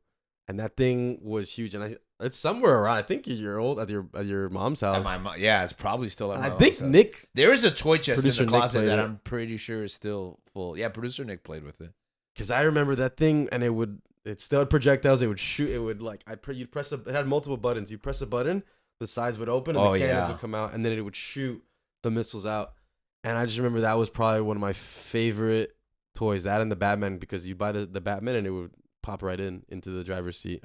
Speaker 1: and that thing was huge. And it's somewhere around. I think you're old at your mom's house.
Speaker 2: Yeah, it's probably still at my
Speaker 1: I
Speaker 2: mom's
Speaker 1: think
Speaker 2: house.
Speaker 1: Nick.
Speaker 2: There is a toy chest in
Speaker 1: Producer
Speaker 2: the
Speaker 1: Nick
Speaker 2: closet
Speaker 1: played
Speaker 2: that
Speaker 1: it.
Speaker 2: I'm pretty sure is still full. Yeah, producer Nick played with it.
Speaker 1: Because I remember that thing, and it still had projectiles. It would shoot. It would like you'd press it had multiple buttons. You press a button, the sides would open, and the cannons would come out, and then it would shoot the missiles out. And I just remember that was probably one of my favorite toys. That and the Batman, because you buy the Batman and it would pop right into the driver's seat,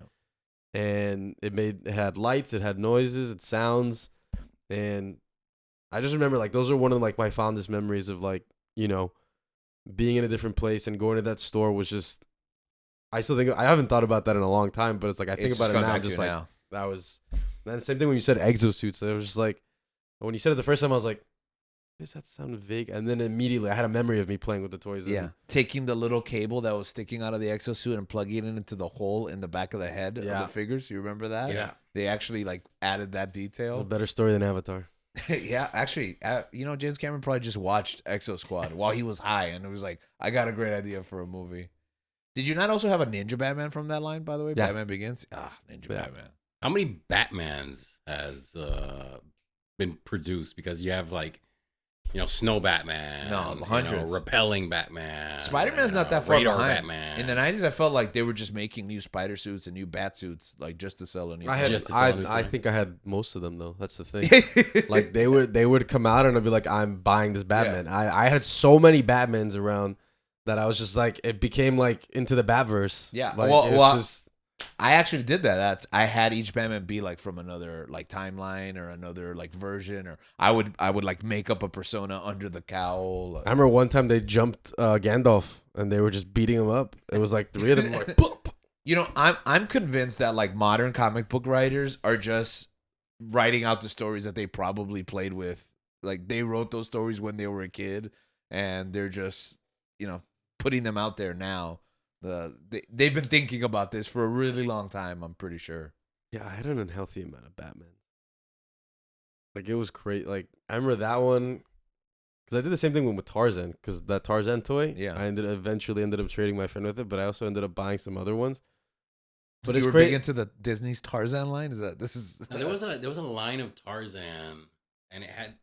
Speaker 1: and it had lights, it had noises, it sounds, and I just remember like those are one of like my fondest memories of like being in a different place and going to that store was just. I still think I haven't thought about that in a long time, but it's like I think about it now. Just like that was, and the same thing when you said exosuits. It was just like when you said it the first time, I was like, "Does that sound vague?" And then immediately I had a memory of me playing with the toys.
Speaker 2: Yeah, taking the little cable that was sticking out of the exosuit and plugging it into the hole in the back of the head of the figures. You remember that?
Speaker 1: Yeah,
Speaker 2: they actually like added that detail.
Speaker 1: A better story than Avatar.
Speaker 2: Yeah, actually, James Cameron probably just watched Exo Squad while he was high, and it was like, I got a great idea for a movie. Did you not also have a Ninja Batman from that line, by the way?
Speaker 1: Yeah.
Speaker 2: Batman Begins? Ninja Batman.
Speaker 3: How many Batmans has been produced? Because you have like, Snow Batman.
Speaker 2: No, hundreds.
Speaker 3: Repelling Batman.
Speaker 2: Spider-Man's not that far
Speaker 3: Radar
Speaker 2: behind.
Speaker 3: Batman.
Speaker 2: In the 90s, I felt like they were just making new spider suits and new bat suits, like just to sell a new.
Speaker 1: I think I had most of them though. That's the thing. Like they would come out and I'd be like, I'm buying this Batman. Yeah. I had so many Batmans around that I was just like, it became like into the Batverse.
Speaker 2: Yeah.
Speaker 1: Like,
Speaker 2: I actually did that. I had each Batman be like from another like timeline or another like version, or I would like make up a persona under the cowl.
Speaker 1: I remember one time they jumped Gandalf and they were just beating him up. It was like 3 of them. Like,
Speaker 2: I'm convinced that like modern comic book writers are just writing out the stories that they probably played with. Like they wrote those stories when they were a kid, and they're just putting them out there now. They've been thinking about this for a really long time, I'm pretty sure.
Speaker 1: Yeah, I had an unhealthy amount of Batman. Like, it was crazy. Like, I remember that one, because I did the same thing with Tarzan, because that Tarzan toy, I eventually ended up trading my friend with it, but I also ended up buying some other ones.
Speaker 2: But you were big into the Disney's Tarzan line? There
Speaker 3: was a line of Tarzan, and it had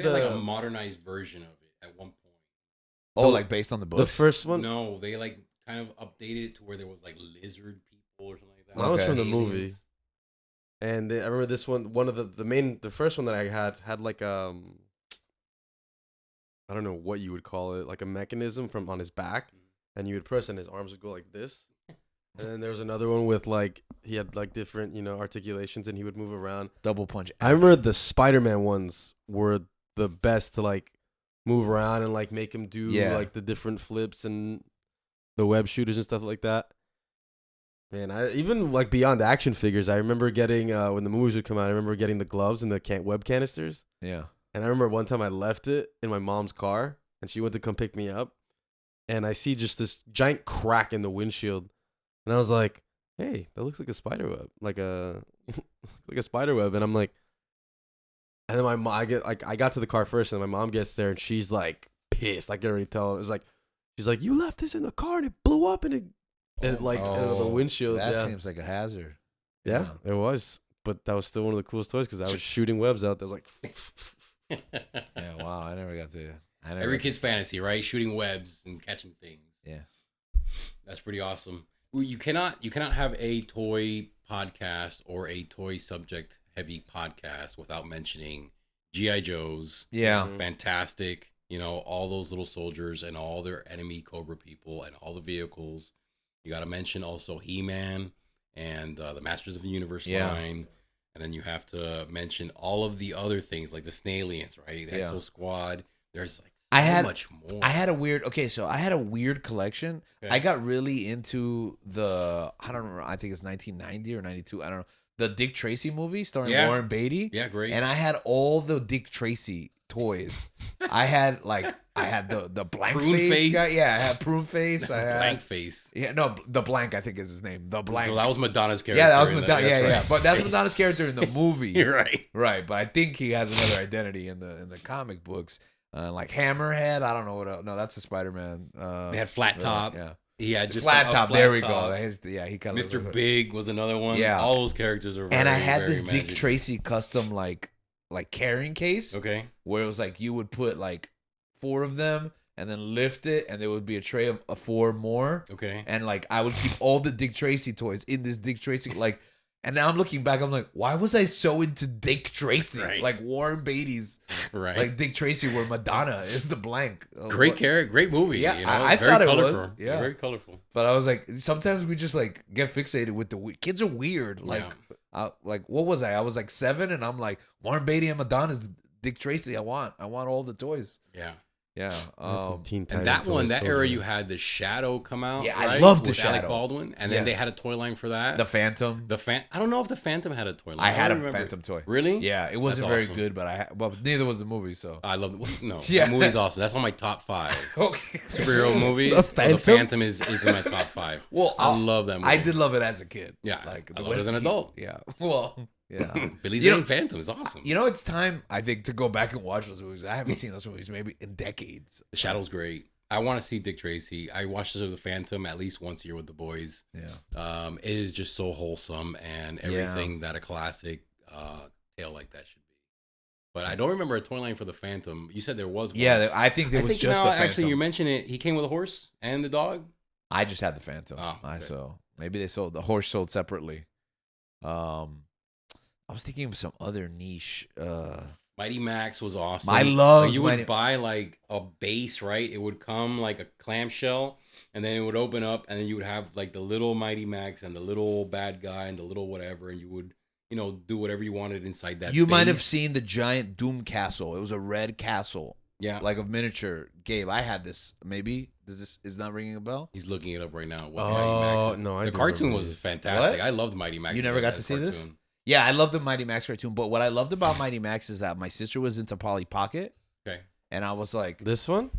Speaker 1: like
Speaker 3: a modernized version of it at one point.
Speaker 2: Oh, like based on the books?
Speaker 1: The first one?
Speaker 3: No, they like kind of updated it to where there was like lizard people or something like that.
Speaker 1: That was from the movie. And I remember this one of the first one that I had like I don't know what you would call it, like a mechanism on his back, and you would press and his arms would go like this, And then there was another one with like he had like different articulations and he would move around.
Speaker 2: Double punch.
Speaker 1: I remember the Spider-Man ones were the best to like move around and like make him do like the different flips and the web shooters and stuff like that. Man, I even like beyond action figures. I remember getting when the movies would come out. I remember getting the gloves and the web canisters.
Speaker 2: Yeah.
Speaker 1: And I remember one time I left it in my mom's car, and she went to come pick me up, and I see just this giant crack in the windshield, and I was like, "Hey, that looks like a spider web, like a like a spider web." And I'm like, and then my mom, I got to the car first, and my mom gets there, and she's like pissed. I can already tell. It was like, she's like, "You left this in the car, and it blew up, and the windshield."
Speaker 2: That seems like a hazard.
Speaker 1: Yeah, it was. But that was still one of the coolest toys because I was shooting webs out. There was like.
Speaker 2: Yeah, wow. I never got to.
Speaker 3: Every kid's fantasy, right? Shooting webs and catching things.
Speaker 2: Yeah,
Speaker 3: that's pretty awesome. Well, you cannot have a toy podcast or a toy subject heavy podcast without mentioning GI Joes.
Speaker 2: Yeah,
Speaker 3: fantastic. All those little soldiers and all their enemy Cobra people and all the vehicles. You got to mention also He-Man and the Masters of the Universe line. And then you have to mention all of the other things like the Snailians, right? The Exo Squad. There's like so much more.
Speaker 2: I had a weird collection. Okay. I got really into I don't remember, I think it's 1990 or 92. I don't know. The Dick Tracy movie starring Warren Beatty.
Speaker 3: Yeah, great.
Speaker 2: And I had all the Dick Tracy toys. I had the blank face guy. Yeah, I had prune face. I had
Speaker 3: blank face.
Speaker 2: Yeah, no, the blank I think is his name. The blank.
Speaker 3: So that was Madonna's character.
Speaker 2: Yeah, that was Madonna. Yeah. But that's Madonna's character in the movie.
Speaker 3: You're right.
Speaker 2: Right, but I think he has another identity in the comic books. Like Hammerhead. I don't know what else. No, that's a Spider-Man.
Speaker 3: They had Flat Top.
Speaker 2: Yeah.
Speaker 3: He had just
Speaker 2: flat top. There we
Speaker 3: top.
Speaker 2: Go. He kind of.
Speaker 3: Mr. Big was another one.
Speaker 2: Yeah,
Speaker 3: all those characters are.
Speaker 2: And I had
Speaker 3: very
Speaker 2: this
Speaker 3: magic.
Speaker 2: Dick Tracy custom like carrying case.
Speaker 3: Okay.
Speaker 2: Where it was like you would put like 4 of them and then lift it, and there would be a tray of 4 more.
Speaker 3: Okay.
Speaker 2: And like I would keep all the Dick Tracy toys in this Dick Tracy like. And now I'm looking back, I'm like, why was I so into Dick Tracy?
Speaker 3: Right.
Speaker 2: Like Warren Beatty's,
Speaker 3: right?
Speaker 2: Like Dick Tracy, where Madonna is the blank.
Speaker 3: Great character, great movie.
Speaker 2: Yeah, I thought it was. Yeah,
Speaker 3: very colorful.
Speaker 2: But I was like, sometimes we just like get fixated with kids are weird. Like, like what was I? I was like 7, and I'm like Warren Beatty and Madonna's Dick Tracy. I want all the toys.
Speaker 3: Yeah.
Speaker 2: Yeah,
Speaker 3: and that era you had the Shadow come out.
Speaker 2: Yeah,
Speaker 3: right?
Speaker 2: I loved the
Speaker 3: with
Speaker 2: Shadow.
Speaker 3: Alec Baldwin, and then they had a toy line for that.
Speaker 2: The Phantom.
Speaker 3: I don't know if the Phantom had a toy line.
Speaker 2: I had a Phantom toy.
Speaker 3: Really?
Speaker 2: Yeah, it wasn't very good, but neither was the movie. So
Speaker 3: I love it. No, that movie's awesome. That's on my top 5
Speaker 2: okay.
Speaker 3: superhero movies. The Phantom is in my top 5.
Speaker 2: Well,
Speaker 3: I love that movie.
Speaker 2: I did love it as a kid.
Speaker 3: Yeah,
Speaker 2: like
Speaker 3: I love it as an adult.
Speaker 2: Yeah, well. Yeah,
Speaker 3: Billy Zane Phantom is awesome.
Speaker 2: It's time I think to go back and watch those movies. I haven't seen those movies maybe in decades.
Speaker 3: The Shadow's great. I want to see Dick Tracy. I watched the Phantom at least once a year with the boys.
Speaker 2: Yeah,
Speaker 3: it is just so wholesome and everything that a classic tale like that should be. But I don't remember a toy line for the Phantom. You said there was one.
Speaker 2: Yeah, I think there was just the Phantom.
Speaker 3: Actually, you mentioned it. He came with a horse and the dog.
Speaker 2: I just had the Phantom.
Speaker 3: Oh, okay.
Speaker 2: So maybe they sold the horse sold separately. I was thinking of some other niche.
Speaker 3: Mighty Max was awesome.
Speaker 2: I loved
Speaker 3: you would buy like a base, right? It would come like a clamshell, and then it would open up, and then you would have like the little Mighty Max and the little bad guy and the little whatever, and you would, do whatever you wanted inside that.
Speaker 2: You might have seen the giant Doom Castle. It was a red castle.
Speaker 3: Yeah,
Speaker 2: like a miniature. Gabe, I had this. Maybe is not ringing a bell?
Speaker 3: He's looking it up right now.
Speaker 1: What Mighty Max is. No,
Speaker 3: the cartoon was fantastic. I loved Mighty Max.
Speaker 2: You never got to see this? Yeah, I loved the Mighty Max cartoon, but what I loved about Mighty Max is that my sister was into Polly Pocket.
Speaker 3: Okay.
Speaker 2: And I was like,
Speaker 1: this one?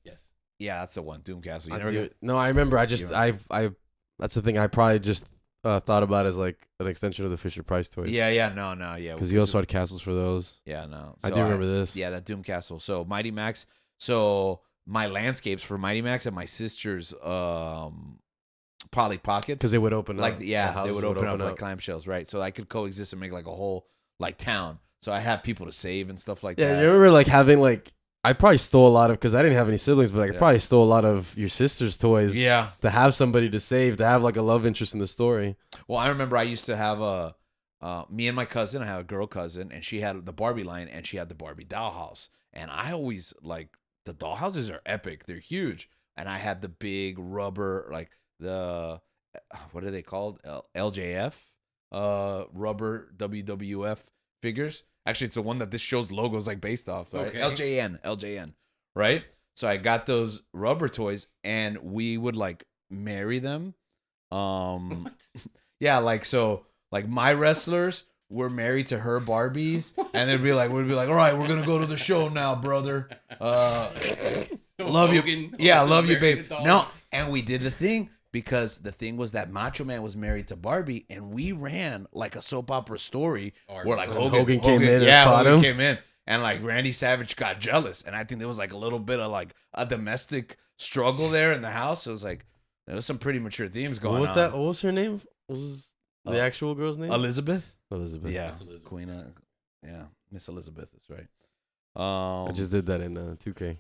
Speaker 3: Yes.
Speaker 2: Yeah, that's the one, Doom Castle.
Speaker 1: No, I remember. I that's the thing. I probably just thought about as like an extension of the Fisher Price toys.
Speaker 2: Yeah, no, yeah.
Speaker 1: Because you also had castles for those.
Speaker 2: Yeah, no.
Speaker 1: So I do remember this.
Speaker 2: Yeah, that Doom Castle. So Mighty Max. So my landscapes for Mighty Max and my sister's Polly Pockets,
Speaker 1: because they would open
Speaker 2: like
Speaker 1: up.
Speaker 2: They would open up like clamshells, right? So I could coexist and make like a whole like town. So I have people to save and stuff like that.
Speaker 1: Yeah, you remember like having like I probably stole a lot of because I didn't have any siblings, but I probably stole a lot of your sister's toys.
Speaker 2: Yeah,
Speaker 1: to have somebody to save, to have like a love interest in the story.
Speaker 2: Well, I remember I used to have me and my cousin. I had a girl cousin, and she had the Barbie line, and she had the Barbie dollhouse. And I always like the dollhouses are epic. They're huge, and I had the big rubber like. what are they called? LJF, rubber WWF figures. Actually, it's the one that this show's logo is like based off. Right?
Speaker 3: Okay.
Speaker 2: LJN, right? So I got those rubber toys, and we would like marry them.
Speaker 3: What?
Speaker 2: Yeah, like so, like my wrestlers were married to her Barbies, and we'd be like, all right, we're gonna go to the show now, brother. Love you, yeah, love you, babe. No, and we did the thing because the thing was that Macho Man was married to Barbie, and we ran like a soap opera story where like
Speaker 1: Hogan came in and
Speaker 2: yeah,
Speaker 1: fought
Speaker 2: Hogan
Speaker 1: him.
Speaker 2: came in, and like Randy Savage got jealous, and I think there was like a little bit of like a domestic struggle there in the house. It was like there was some pretty mature themes going on.
Speaker 1: What was that? What was her name? What was the actual girl's name?
Speaker 2: Elizabeth.
Speaker 1: Elizabeth.
Speaker 2: Yeah,
Speaker 3: Miss Elizabeth.
Speaker 2: Queen. Yeah, Miss Elizabeth is right.
Speaker 1: I just did that in 2K.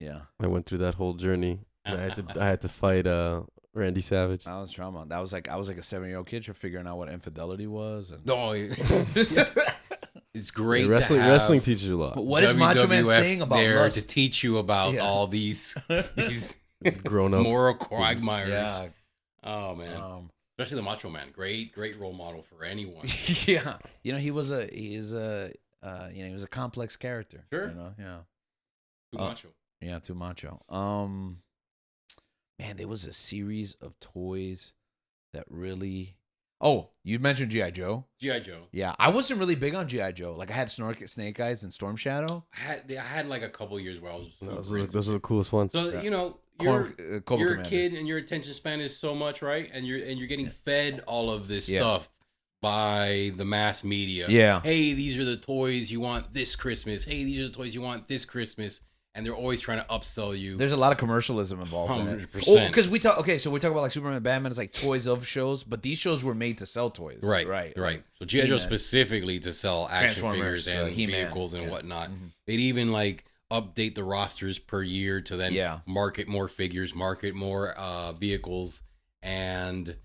Speaker 2: Yeah,
Speaker 1: I went through that whole journey. And I had to fight Randy Savage.
Speaker 2: that was trauma. That was like I was like a 7-year-old kid for figuring out what infidelity was. And
Speaker 3: No, it's great.
Speaker 1: Wrestling
Speaker 3: to have
Speaker 1: wrestling teaches you a lot.
Speaker 2: but what is Macho Man
Speaker 3: WWF
Speaker 2: saying about
Speaker 3: there
Speaker 2: lust?
Speaker 3: to teach you about
Speaker 2: Yeah.
Speaker 3: all these
Speaker 1: Grown up.
Speaker 3: moral quagmires?
Speaker 2: Yeah,
Speaker 3: Oh man, especially the Macho Man. Great role model for anyone.
Speaker 2: yeah. You know, he was a complex character.
Speaker 3: Sure.
Speaker 2: You know, yeah.
Speaker 3: Too macho.
Speaker 2: Yeah, too macho. Man, there was a series of toys that really. Oh, you mentioned GI Joe.
Speaker 3: G.I. Joe.
Speaker 2: Yeah, I wasn't really big on GI Joe. Like I had Snake Eyes and Storm Shadow.
Speaker 3: I had like a couple years where I was.
Speaker 1: Those are the coolest ones.
Speaker 3: So
Speaker 2: Yeah.
Speaker 3: you know,
Speaker 2: Cobra
Speaker 3: you're a
Speaker 2: Commander.
Speaker 3: kid and your attention span is so much, right? And you're getting fed all of this
Speaker 2: Yeah.
Speaker 3: stuff by the mass media.
Speaker 2: Yeah.
Speaker 3: Hey, these are the toys you want this Christmas. Hey, these are the toys you want this Christmas. And they're always trying to upsell you.
Speaker 2: There's a lot of commercialism involved in it.
Speaker 3: 100%.
Speaker 2: Oh, because we talk. Okay, so we talk about like Superman and Batman as like toys of shows, but these shows were made to sell toys.
Speaker 3: Right. So G.I. Joe
Speaker 2: He-Man.
Speaker 3: specifically to sell action
Speaker 2: Transformers,
Speaker 3: figures and
Speaker 2: He-Man.
Speaker 3: vehicles and
Speaker 2: Yeah.
Speaker 3: whatnot.
Speaker 2: Mhm.
Speaker 3: They'd even like update the rosters per year to then
Speaker 2: Yeah.
Speaker 3: market more figures, market more vehicles. And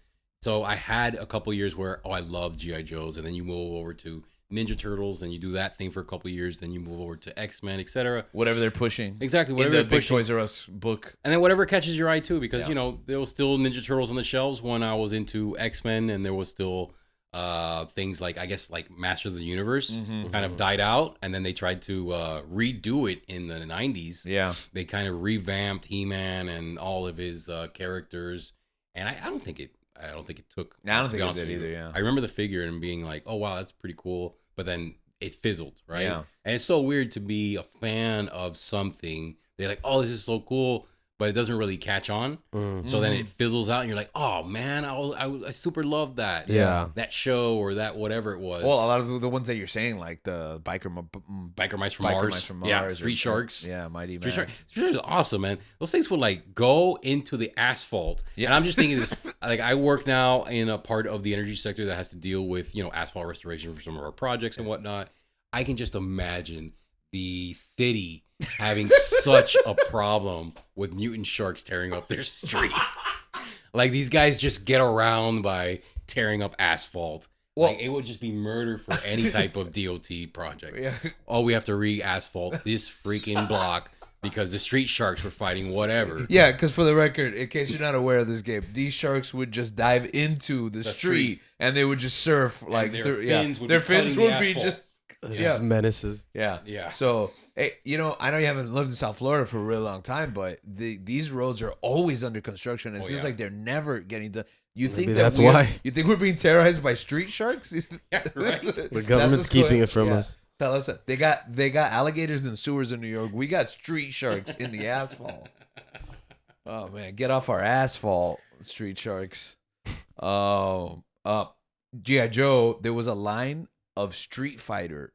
Speaker 3: so I had a couple years where, I love G.I. Joes. And then you move over to Ninja Turtles and you do that thing for a couple years. Then you move over to X-Men, etc.
Speaker 2: Whatever they're pushing.
Speaker 3: Exactly.
Speaker 2: In
Speaker 3: Whatever
Speaker 2: the
Speaker 3: they're
Speaker 2: Big
Speaker 3: pushing.
Speaker 2: Toys R Us book.
Speaker 3: And then whatever catches your eye too, because
Speaker 2: Yeah.
Speaker 3: you know there was still Ninja Turtles on the shelves when I was into X-Men, and there was still things like I guess like Masters of the Universe
Speaker 2: Mhm.
Speaker 3: kind of died out, and then they tried to redo it in the 90s.
Speaker 2: Yeah.
Speaker 3: They kind of revamped He-Man and all of his characters, and I don't think it took.
Speaker 2: No, I don't
Speaker 3: to be
Speaker 2: think it
Speaker 3: honest
Speaker 2: did
Speaker 3: with you.
Speaker 2: either, yeah.
Speaker 3: I remember the figure and being like, oh wow, that's pretty cool, but then it fizzled, right?
Speaker 2: Yeah.
Speaker 3: And it's so weird to be a fan of something. They're like, oh, this is so cool, but it doesn't really catch on. So then it fizzles out, and you're like, oh man, I super loved that.
Speaker 1: Yeah.
Speaker 3: That show or that whatever it was.
Speaker 2: Well, a lot of the ones that you're saying, like the Biker
Speaker 3: Biker Mice from
Speaker 2: Biker
Speaker 3: Mars.
Speaker 2: Mice from
Speaker 3: Yeah,
Speaker 2: Mars,
Speaker 3: Street Sharks.
Speaker 2: Yeah, Mighty
Speaker 3: Street
Speaker 2: Man.
Speaker 3: Sharks is awesome, man. Those things would like go into the asphalt.
Speaker 2: Yeah.
Speaker 3: And I'm just thinking this, like I work now in a part of the energy sector that has to deal with, asphalt restoration for some of our projects and whatnot. I can just imagine the city having such a problem with mutant sharks tearing up their street. Like these guys just get around by tearing up asphalt.
Speaker 2: Well-
Speaker 3: Like, it would just be murder for any type of DOT project.
Speaker 2: Yeah.
Speaker 3: Oh, we have to re-asphalt this freaking block because the street sharks were fighting whatever.
Speaker 2: Yeah, because for the record, in case you're not aware of this game, these sharks would just dive into the street and they would just surf like
Speaker 3: their
Speaker 2: through,
Speaker 3: fins would
Speaker 2: their
Speaker 3: be
Speaker 2: fins
Speaker 3: cutting the
Speaker 2: would be
Speaker 3: asphalt.
Speaker 2: just
Speaker 1: Just menaces.
Speaker 2: yeah.
Speaker 3: Yeah.
Speaker 2: So hey, I know you haven't lived in South Florida for a really long time, but these roads are always under construction. It feels
Speaker 3: yeah.
Speaker 2: like they're never getting done. You think
Speaker 1: Maybe
Speaker 2: that
Speaker 1: that's why.
Speaker 2: You think we're being terrorized by street sharks?
Speaker 3: Yeah, right.
Speaker 1: The government's keeping it from us.
Speaker 2: Tell us they got alligators in sewers in New York. We got street sharks in the asphalt. Oh man, get off our asphalt, street sharks. G.I. Joe, there was a line of Street Fighter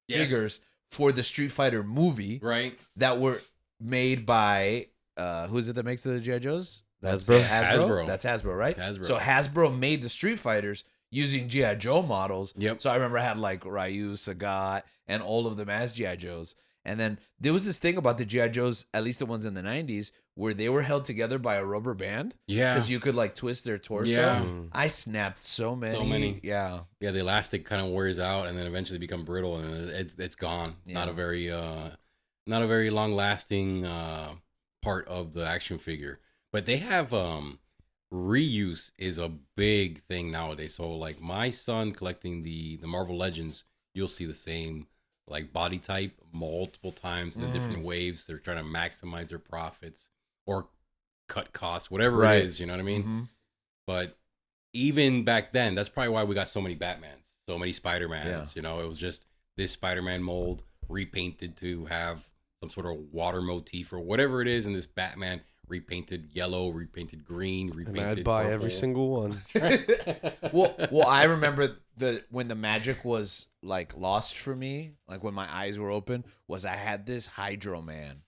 Speaker 3: Yes.
Speaker 2: figures for the Street Fighter movie
Speaker 3: Right?
Speaker 2: that were made by who is it that makes the G.I. Joes? That's
Speaker 1: Hasbro.
Speaker 3: Hasbro.
Speaker 2: That's Hasbro, right?
Speaker 3: Hasbro.
Speaker 2: So Hasbro made the Street Fighters using G.I. Joe models.
Speaker 3: Yep.
Speaker 2: So I remember I had like Ryu, Sagat, and all of them as G.I. Joes. And then there was this thing about the G.I. Joes, at least the ones in the 90s, where they were held together by a rubber band.
Speaker 3: Yeah.
Speaker 2: Because you could like twist their torso.
Speaker 3: Yeah.
Speaker 2: I snapped so many.
Speaker 3: many.
Speaker 2: Yeah.
Speaker 3: Yeah, the elastic kind of wears out and then eventually become brittle and it's gone.
Speaker 2: Yeah.
Speaker 3: Not a very long lasting part of the action figure. But they have reuse is a big thing nowadays. So like my son collecting the Marvel Legends, you'll see the same like body type multiple times in the different waves. They're trying to maximize their profits or cut costs, whatever it is, you know what I mean?
Speaker 2: Mm-hmm.
Speaker 3: But even back then, that's probably why we got so many Batmans, so many Spider-Mans.
Speaker 2: Yeah.
Speaker 3: You know, it was just this Spider-Man mold repainted to have some sort of water motif or whatever it is, and this Batman repainted yellow, repainted green,
Speaker 1: And
Speaker 3: repainted
Speaker 1: I'd buy
Speaker 3: purple.
Speaker 1: every single one.
Speaker 2: Well, I remember when the magic was like lost for me, like when my eyes were open, was I had this Hydro Man.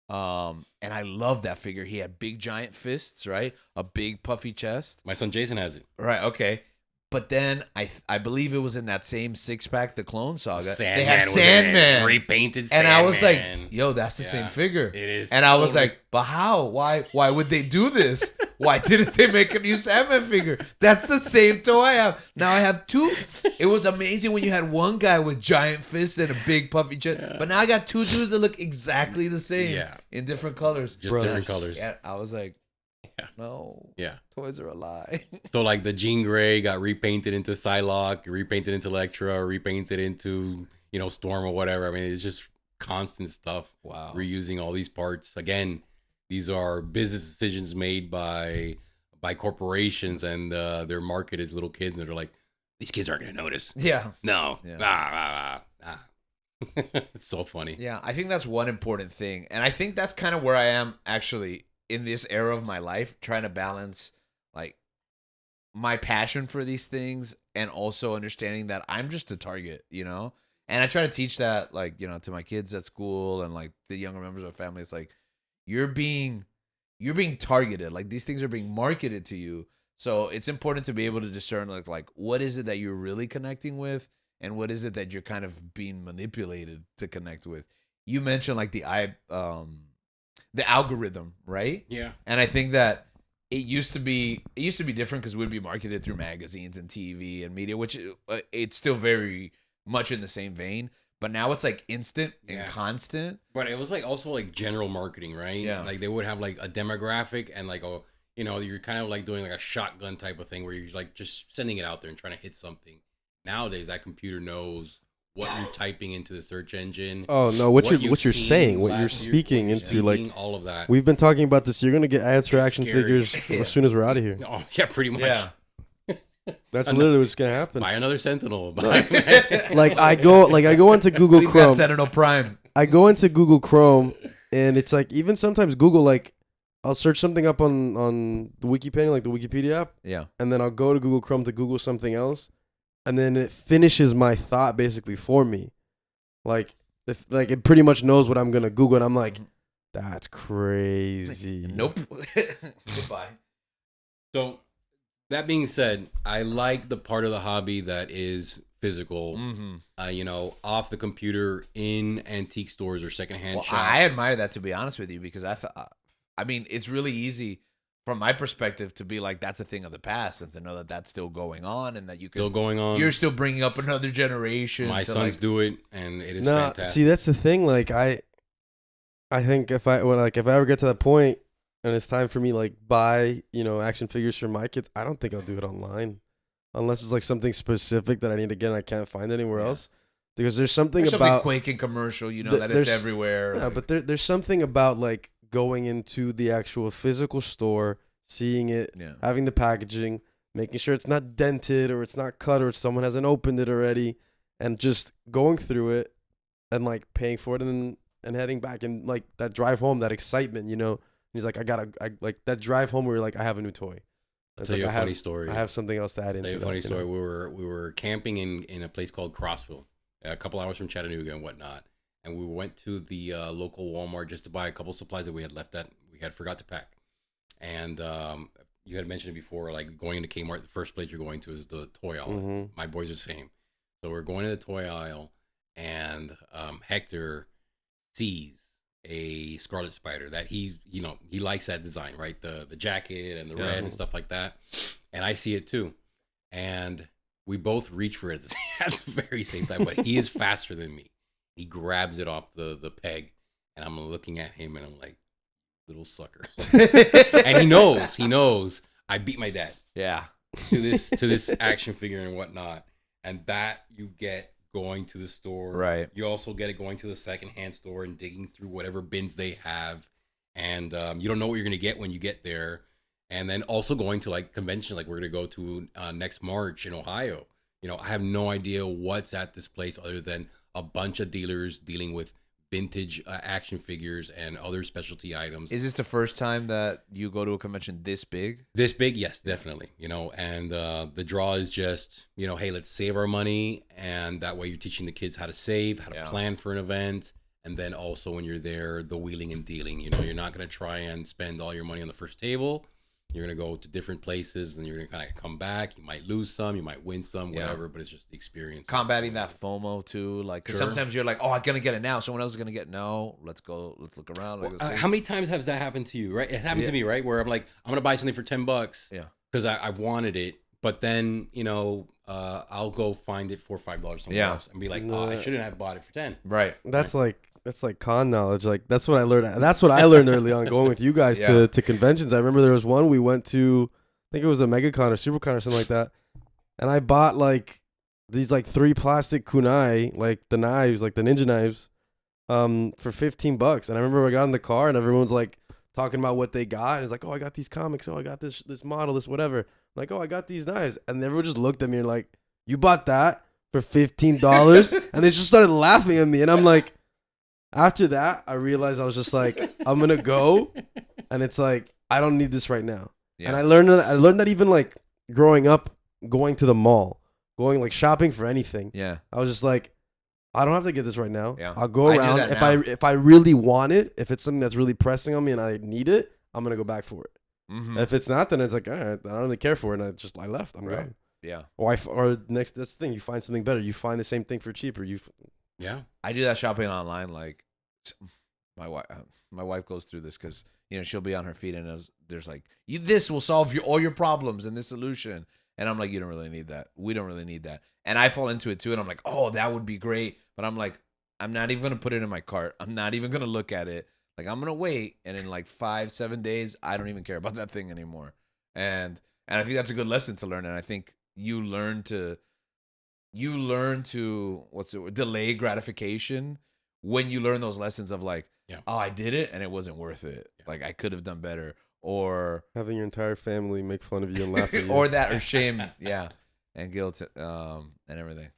Speaker 2: And I love that figure. He had big giant fists, right? A big puffy chest.
Speaker 3: My son Jason has it.
Speaker 2: Right, okay. But then I believe it was in that same 6-pack, the Clone Saga.
Speaker 3: Sandman
Speaker 2: they have
Speaker 3: was in it.
Speaker 2: Sandman.
Speaker 3: Repainted
Speaker 2: And
Speaker 3: Sandman.
Speaker 2: I was like, yo, that's the
Speaker 3: Yeah,
Speaker 2: same figure.
Speaker 3: It is.
Speaker 2: And I was
Speaker 3: totally-
Speaker 2: like, but how? Why would they do this? Why didn't they make a new Sandman figure? That's the same toy I have. Now I have two. It was amazing when you had one guy with giant fists and a big puffy chest.
Speaker 3: Yeah.
Speaker 2: But now I got two dudes that look exactly the same
Speaker 3: Yeah.
Speaker 2: in different colors.
Speaker 3: just
Speaker 1: Bro.
Speaker 3: different colors.
Speaker 2: Yeah, I was like,
Speaker 3: Yeah.
Speaker 2: no,
Speaker 3: Yeah.
Speaker 2: toys are a lie.
Speaker 3: So like the Jean Grey got repainted into Psylocke, repainted into Elektra, repainted into, you know, Storm or whatever. I mean, it's just constant stuff.
Speaker 2: Wow.
Speaker 3: Reusing all these parts. Again, these are business decisions made by corporations, and their market is little kids, and they're like, these kids aren't gonna notice.
Speaker 2: Yeah.
Speaker 3: No.
Speaker 2: Yeah.
Speaker 3: It's so funny.
Speaker 2: Yeah, I think that's one important thing. And I think that's kind of where I am actually in this era of my life, trying to balance like my passion for these things and also understanding that I'm just a target, you know? And I try to teach that, like, you know, to my kids at school and like the younger members of family. It's like you're being targeted. Like these things are being marketed to you. So it's important to be able to discern like what is it that you're really connecting with and what is it that you're kind of being manipulated to connect with. You mentioned like the algorithm, right?
Speaker 3: Yeah.
Speaker 2: And I think that it used to be different because we'd be marketed through magazines and TV and media, which it's still very much in the same vein. But now it's like instant and
Speaker 3: Yeah.
Speaker 2: constant.
Speaker 3: But it was like also like general marketing, right?
Speaker 2: Yeah.
Speaker 3: Like they would have like a demographic and like a, you know, you're kind of like doing like a shotgun type of thing where you're like just sending it out there and trying to hit something. Nowadays, that computer knows what you're typing into the search engine.
Speaker 1: Oh no, what
Speaker 3: you've
Speaker 1: you're
Speaker 3: seen
Speaker 1: saying, what you're
Speaker 3: last year,
Speaker 1: speaking
Speaker 3: what
Speaker 1: into,
Speaker 3: you're
Speaker 1: like
Speaker 3: seeing, all of that.
Speaker 1: we've been talking about this. You're gonna get ads for
Speaker 3: It's
Speaker 1: action
Speaker 3: scary.
Speaker 1: figures
Speaker 2: Yeah.
Speaker 1: as soon as we're out of here.
Speaker 3: Oh yeah, pretty much.
Speaker 2: Yeah.
Speaker 1: That's literally what's gonna happen.
Speaker 3: Buy another Sentinel.
Speaker 1: Like I go into Google
Speaker 2: Leave that
Speaker 1: Chrome.
Speaker 2: Sentinel Prime.
Speaker 1: I go into Google Chrome, and it's like even sometimes Google, like I'll search something up on the Wikipedia, like the Wikipedia app,
Speaker 2: Yeah.
Speaker 1: and then I'll go to Google Chrome to Google something else, and then it finishes my thought basically for me. Like if like it pretty much knows what I'm gonna Google, and I'm like, that's crazy.
Speaker 2: Nope. Goodbye.
Speaker 3: So that being said, I like the part of the hobby that is physical.
Speaker 2: Mm-hmm.
Speaker 3: You know, off the computer in antique stores or secondhand
Speaker 2: Well,
Speaker 3: shops.
Speaker 2: I admire that, to be honest with you, because I mean, it's really easy from my perspective to be like, that's a thing of the past, and to know that that's still going on, and that you can,
Speaker 3: Still going on.
Speaker 2: you're still bringing up another generation.
Speaker 3: My
Speaker 2: to
Speaker 3: sons
Speaker 2: like,
Speaker 3: do it, and it is
Speaker 1: No,
Speaker 3: fantastic.
Speaker 1: see that's the thing. Like I think if I ever get to that point and it's time for me like buy action figures for my kids, I don't think I'll do it online unless it's like something specific that I need to get and I can't find anywhere
Speaker 2: Yeah.
Speaker 1: else. Because there's something
Speaker 2: there's
Speaker 1: about
Speaker 2: something Quaking commercial, you know, that it's
Speaker 1: there's-
Speaker 2: everywhere.
Speaker 1: Yeah, but there's something about like going into the actual physical store, seeing it,
Speaker 2: yeah.
Speaker 1: having the packaging, making sure it's not dented or it's not cut or someone hasn't opened it already, and just going through it and like paying for it and heading back, and like that drive home, that excitement, He's like, I like that drive home where you're like, I have a new toy.
Speaker 3: I'll
Speaker 1: It's
Speaker 3: tell
Speaker 1: like
Speaker 3: you a
Speaker 1: I
Speaker 3: funny
Speaker 1: have,
Speaker 3: story.
Speaker 1: I have something else to add into
Speaker 3: Tell you a
Speaker 1: that.
Speaker 3: funny
Speaker 1: you
Speaker 3: story.
Speaker 1: know?
Speaker 3: We were camping in a place called Crossville, a couple hours from Chattanooga and whatnot, and we went to the local Walmart just to buy a couple supplies that we had left that we had forgot to pack. And you had mentioned it before, like going into Kmart, the first place you're going to is the toy aisle.
Speaker 1: Mhm.
Speaker 3: My boys are the same. So we're going to the toy aisle, and Hector sees a Scarlet Spider that he likes that design, right? The jacket and the red and stuff like that. And I see it too. And we both reach for it at the very same time, but he is faster than me. He grabs it off the peg, and I'm looking at him, and I'm like, little sucker. And he knows I beat my dad
Speaker 2: Yeah.
Speaker 3: to this action figure and whatnot, and that you get going to the store.
Speaker 2: Right.
Speaker 3: You also get it going to the secondhand store and digging through whatever bins they have, and you don't know what you're gonna get when you get there. And then also going to like conventions, like we're gonna go to next March in Ohio. You know, I have no idea what's at this place other than a bunch of dealers dealing with vintage action figures and other specialty items.
Speaker 2: Is this the first time that you go to a convention this big?
Speaker 3: This big? Yes, definitely. You know, and the draw is just, you know, hey, let's save our money. And that way you're teaching the kids how to save, how to plan for an event. And then also when you're there, the wheeling and dealing. You know, you're not going to try and spend all your money on the first table. You're going to go to different places and you're going to kind of come back. You might lose some, you might win some, whatever, but it's just the experience.
Speaker 2: Combating that FOMO too. Like, because sometimes you're like, oh, I'm going to get it now. Someone else is going to get it. No, let's go. Let's look around.
Speaker 3: How many times has that happened to you, right? It happened to me, right? Where I'm like, I'm going to buy something for $10.
Speaker 2: Yeah.
Speaker 3: Because I've wanted it. But then, you know, I'll go find it for $5 somewhere else and be like, oh, I shouldn't have bought it for 10.
Speaker 2: Right.
Speaker 1: That's like con knowledge. Like that's what I learned. That's what I learned early on going with you guys to conventions. I remember there was one we went to, I think it was a MegaCon or SuperCon or something like that. And I bought like these like 3 plastic kunai, like the knives, like the ninja knives, for $15. And I remember I got in the car and everyone's like talking about what they got. And it's like, oh, I got these comics. Oh, I got this model, this whatever. I'm like, oh, I got these knives. And everyone just looked at me and like, you bought that for $15? And they just started laughing at me. And I'm like, after that, I realized I was just like, I'm going to go. And it's like, I don't need this right now. Yeah. And I learned that even like growing up, going to the mall, going like shopping for anything. Yeah. I was just like, I don't have to get this right now. Yeah. I'll go around. If I really want it, if it's something that's really pressing on me and I need it, I'm going to go back for it. Mm-hmm. If it's not, then it's like, all right, I don't really care for it. And I left. I'm gone. Yeah. Or next, that's the thing. You find something better. You find the same thing for cheaper.
Speaker 2: Yeah. I do that shopping online. Like my wife goes through this because, you know, she'll be on her feet and there's like, this will solve all your problems and this solution. And I'm like, you don't really need that. We don't really need that. And I fall into it too. And I'm like, oh, that would be great. But I'm like, I'm not even going to put it in my cart. I'm not even going to look at it. Like, I'm going to wait. And in like 5-7 days, I don't even care about that thing anymore. And I think that's a good lesson to learn. And I think you learn to delay gratification when you learn those lessons of like, oh, I did it and it wasn't worth it. Yeah. Like, I could have done better. Or
Speaker 1: having your entire family make fun of you and laugh at you.
Speaker 2: or shame, and guilt, and everything.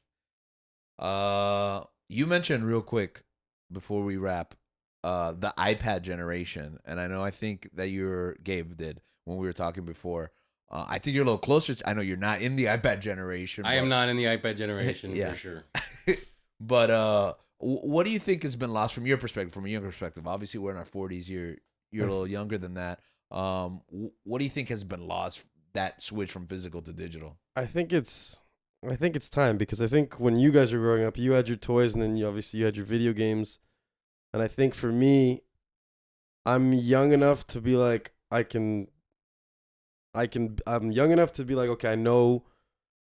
Speaker 2: You mentioned real quick before we wrap, the iPad generation, and I think that Gabe did when we were talking before. I think you're a little closer. I know you're not in the iPad generation.
Speaker 3: I am not in the iPad generation for sure.
Speaker 2: But what do you think has been lost from your perspective, from a younger perspective? Obviously, we're in our 40s. You're a little younger than that. What do you think has been lost, that switch from physical to digital?
Speaker 1: I think it's time, because I think when you guys were growing up, you had your toys and then you had your video games. And I think for me, I'm young enough to be like, I'm young enough to be like, okay, I know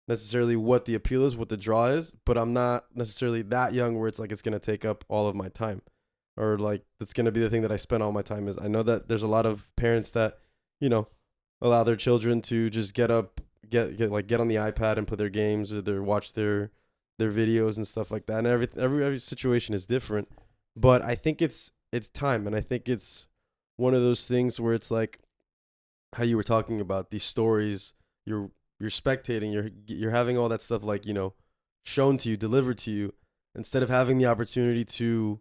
Speaker 1: necessarily what the appeal is, what the draw is, but I'm not necessarily that young where it's like, it's going to take up all of my time. Or like, that's going to be the thing that I spend all my time is. I know that there's a lot of parents that, you know, allow their children to just get on the iPad and play their games or watch their videos and stuff like that. And every situation is different. But I think it's time. And I think it's one of those things where it's like how you were talking about these stories, you're spectating, you're having all that stuff, like, you know, shown to you, delivered to you, instead of having the opportunity to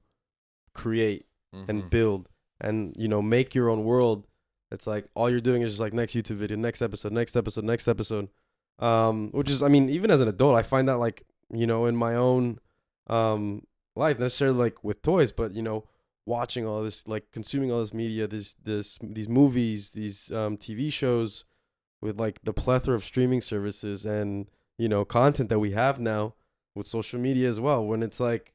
Speaker 1: create and build and, you know, make your own world. It's like all you're doing is just like next YouTube video, next episode. Which is, I mean, even as an adult, I find that, like, you know, in my own life, necessarily like with toys, but, you know, watching all this, like consuming all this media, these movies, these TV shows, with like the plethora of streaming services and, you know, content that we have now with social media as well. When it's like,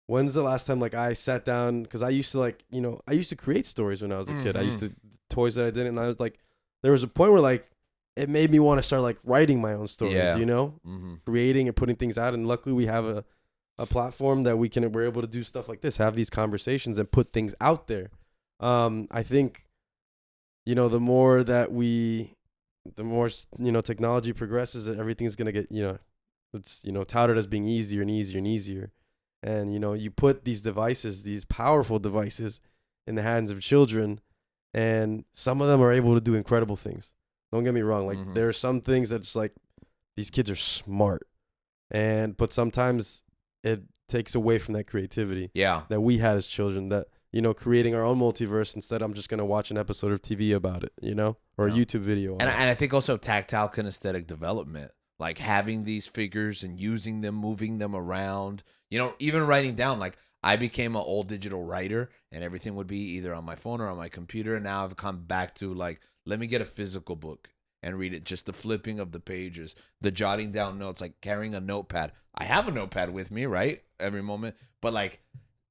Speaker 1: when's the last time like I sat down? Because I used to, like, you know, I used to create stories when I was a kid. I used to toys that I didn't, and I was like, there was a point where like it made me want to start like writing my own stories, you know, creating and putting things out. And luckily we have a platform that we're able to do stuff like this, have these conversations and put things out there. I think, you know, the more that we the more technology progresses, everything's gonna get it's touted as being easier and easier and easier, and you put these devices, these powerful devices, in the hands of children, and some of them are able to do incredible things. Don't get me wrong, like there are some things that's like these kids are smart, but sometimes it takes away from that creativity that we had as children, that creating our own multiverse. Instead, I'm just gonna watch an episode of TV about it, or a YouTube video.
Speaker 2: And I think also tactile kinesthetic development, like having these figures and using them, moving them around, even writing down. Like I became an old digital writer, and everything would be either on my phone or on my computer. And now I've come back to like, let me get a physical book and read it. Just the flipping of the pages, the jotting down notes, like carrying a notepad. I have a notepad with me, right, every moment. But like,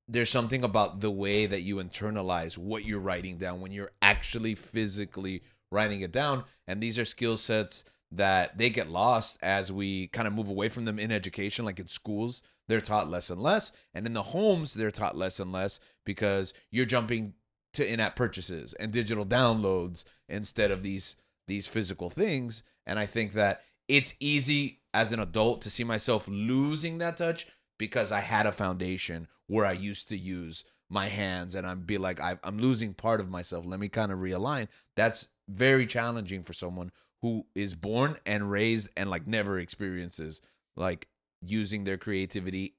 Speaker 2: there's something about the way that you internalize what you're writing down when you're actually physically writing it down. And these are skill sets that they get lost as we kind of move away from them in education. Like in schools, they're taught less and less. And in the homes, they're taught less and less because you're jumping to in-app purchases and digital downloads instead of these physical things. And I think that it's easy as an adult to see myself losing that touch because I had a foundation where I used to use my hands, and I'd be like, I'm losing part of myself. Let me kind of realign. That's very challenging for someone who is born and raised and like never experiences like using their creativity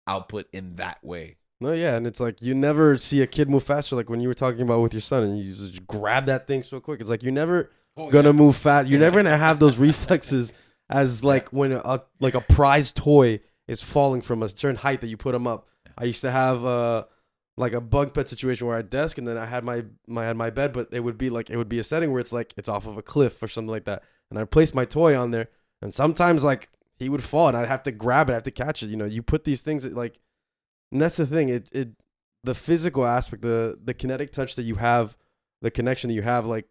Speaker 2: output in that way.
Speaker 1: No, yeah, and it's like you never see a kid move faster, like when you were talking about with your son, and you just grab that thing so quick. It's like you're never gonna move fast. You're never gonna have those reflexes as like when a prized toy is falling from a certain height that you put them up. I used to have like a bunk bed situation where I had a desk, and then I had my bed, but it would be a setting where it's like it's off of a cliff or something like that, and I'd place my toy on there, and sometimes like he would fall, and I'd have to grab it, I have to catch it. You put these things that, like, and that's the thing. The physical aspect, the kinetic touch that you have, the connection that you have, like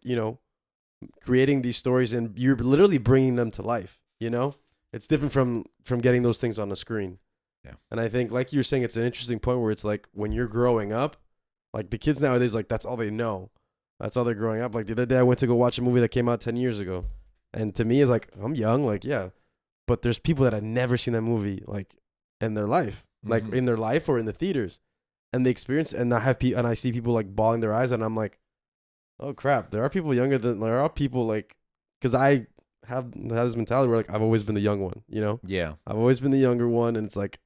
Speaker 1: creating these stories, and you're literally bringing them to life. It's different from getting those things on the screen.
Speaker 2: Yeah.
Speaker 1: And I think, like you're saying, it's an interesting point where it's like when you're growing up, like the kids nowadays, like that's all they know. That's all they're growing up. Like the other day I went to go watch a movie that came out 10 years ago. And to me, it's like, I'm young, like, yeah. But there's people that have never seen that movie, like, in their life. Like, in their life or in the theaters. And they experience, and I see people, like, bawling their eyes, and I'm like, oh, crap. There are people like, because I have this mentality where, like, I've always been the young one,
Speaker 2: Yeah.
Speaker 1: I've always been the younger one, and it's like,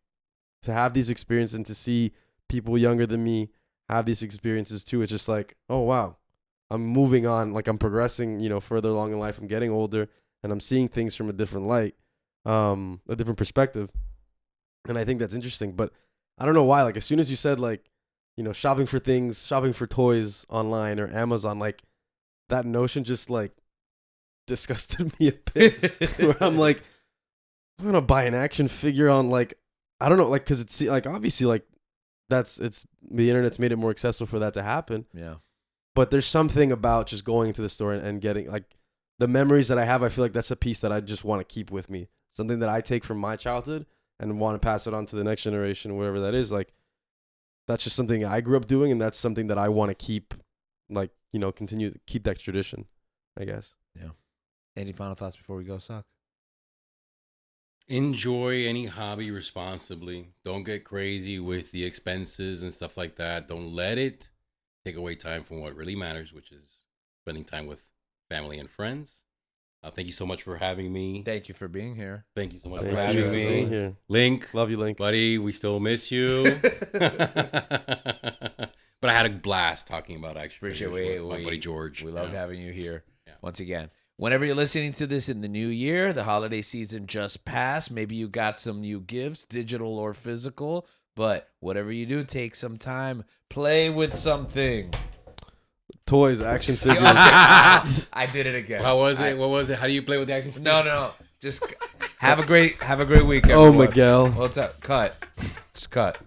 Speaker 1: to have these experiences and to see people younger than me have these experiences too, it's just like, oh wow, I'm moving on, like I'm progressing, further along in life. I'm getting older, and I'm seeing things from a different light, a different perspective, and I think that's interesting. But I don't know why, like as soon as you said like, shopping for toys online or Amazon, like that notion just like disgusted me a bit. Where I'm like, I'm gonna buy an action figure on like, I don't know, like, because it's like obviously like it's the internet's made it more accessible for that to happen.
Speaker 2: Yeah.
Speaker 1: But there's something about just going into the store and getting like the memories that I have. I feel like that's a piece that I just want to keep with me, something that I take from my childhood and want to pass it on to the next generation, whatever that is. Like that's just something I grew up doing, and that's something that I want to keep, like continue to keep that tradition, I guess.
Speaker 2: Yeah. Any final thoughts before we go, Sock?
Speaker 3: Enjoy any hobby responsibly. Don't get crazy with the expenses and stuff like that. Don't let it take away time from what really matters, which is spending time with family and friends. Thank you so much for having me.
Speaker 2: Thank you for being here.
Speaker 3: Thank you so much
Speaker 1: Thank
Speaker 3: for
Speaker 1: you
Speaker 3: having
Speaker 1: for
Speaker 3: me.
Speaker 1: being here.
Speaker 3: Link.
Speaker 1: Love you, Link.
Speaker 3: Buddy, we still miss you. But I had a blast talking about action
Speaker 2: Appreciate
Speaker 3: figures with my buddy George.
Speaker 2: We loved having you here.
Speaker 3: Yeah.
Speaker 2: Once again, whenever you're listening to this in the new year, the holiday season just passed. Maybe you got some new gifts, digital or physical. But whatever you do, take some time. Play with something.
Speaker 1: Toys, action figures.
Speaker 2: I did it again.
Speaker 3: How was it? What was it? How do you play with the action figures?
Speaker 2: No. Just have a great week,
Speaker 1: Oh,
Speaker 2: everyone.
Speaker 1: Miguel.
Speaker 2: What's up? Cut. Just cut.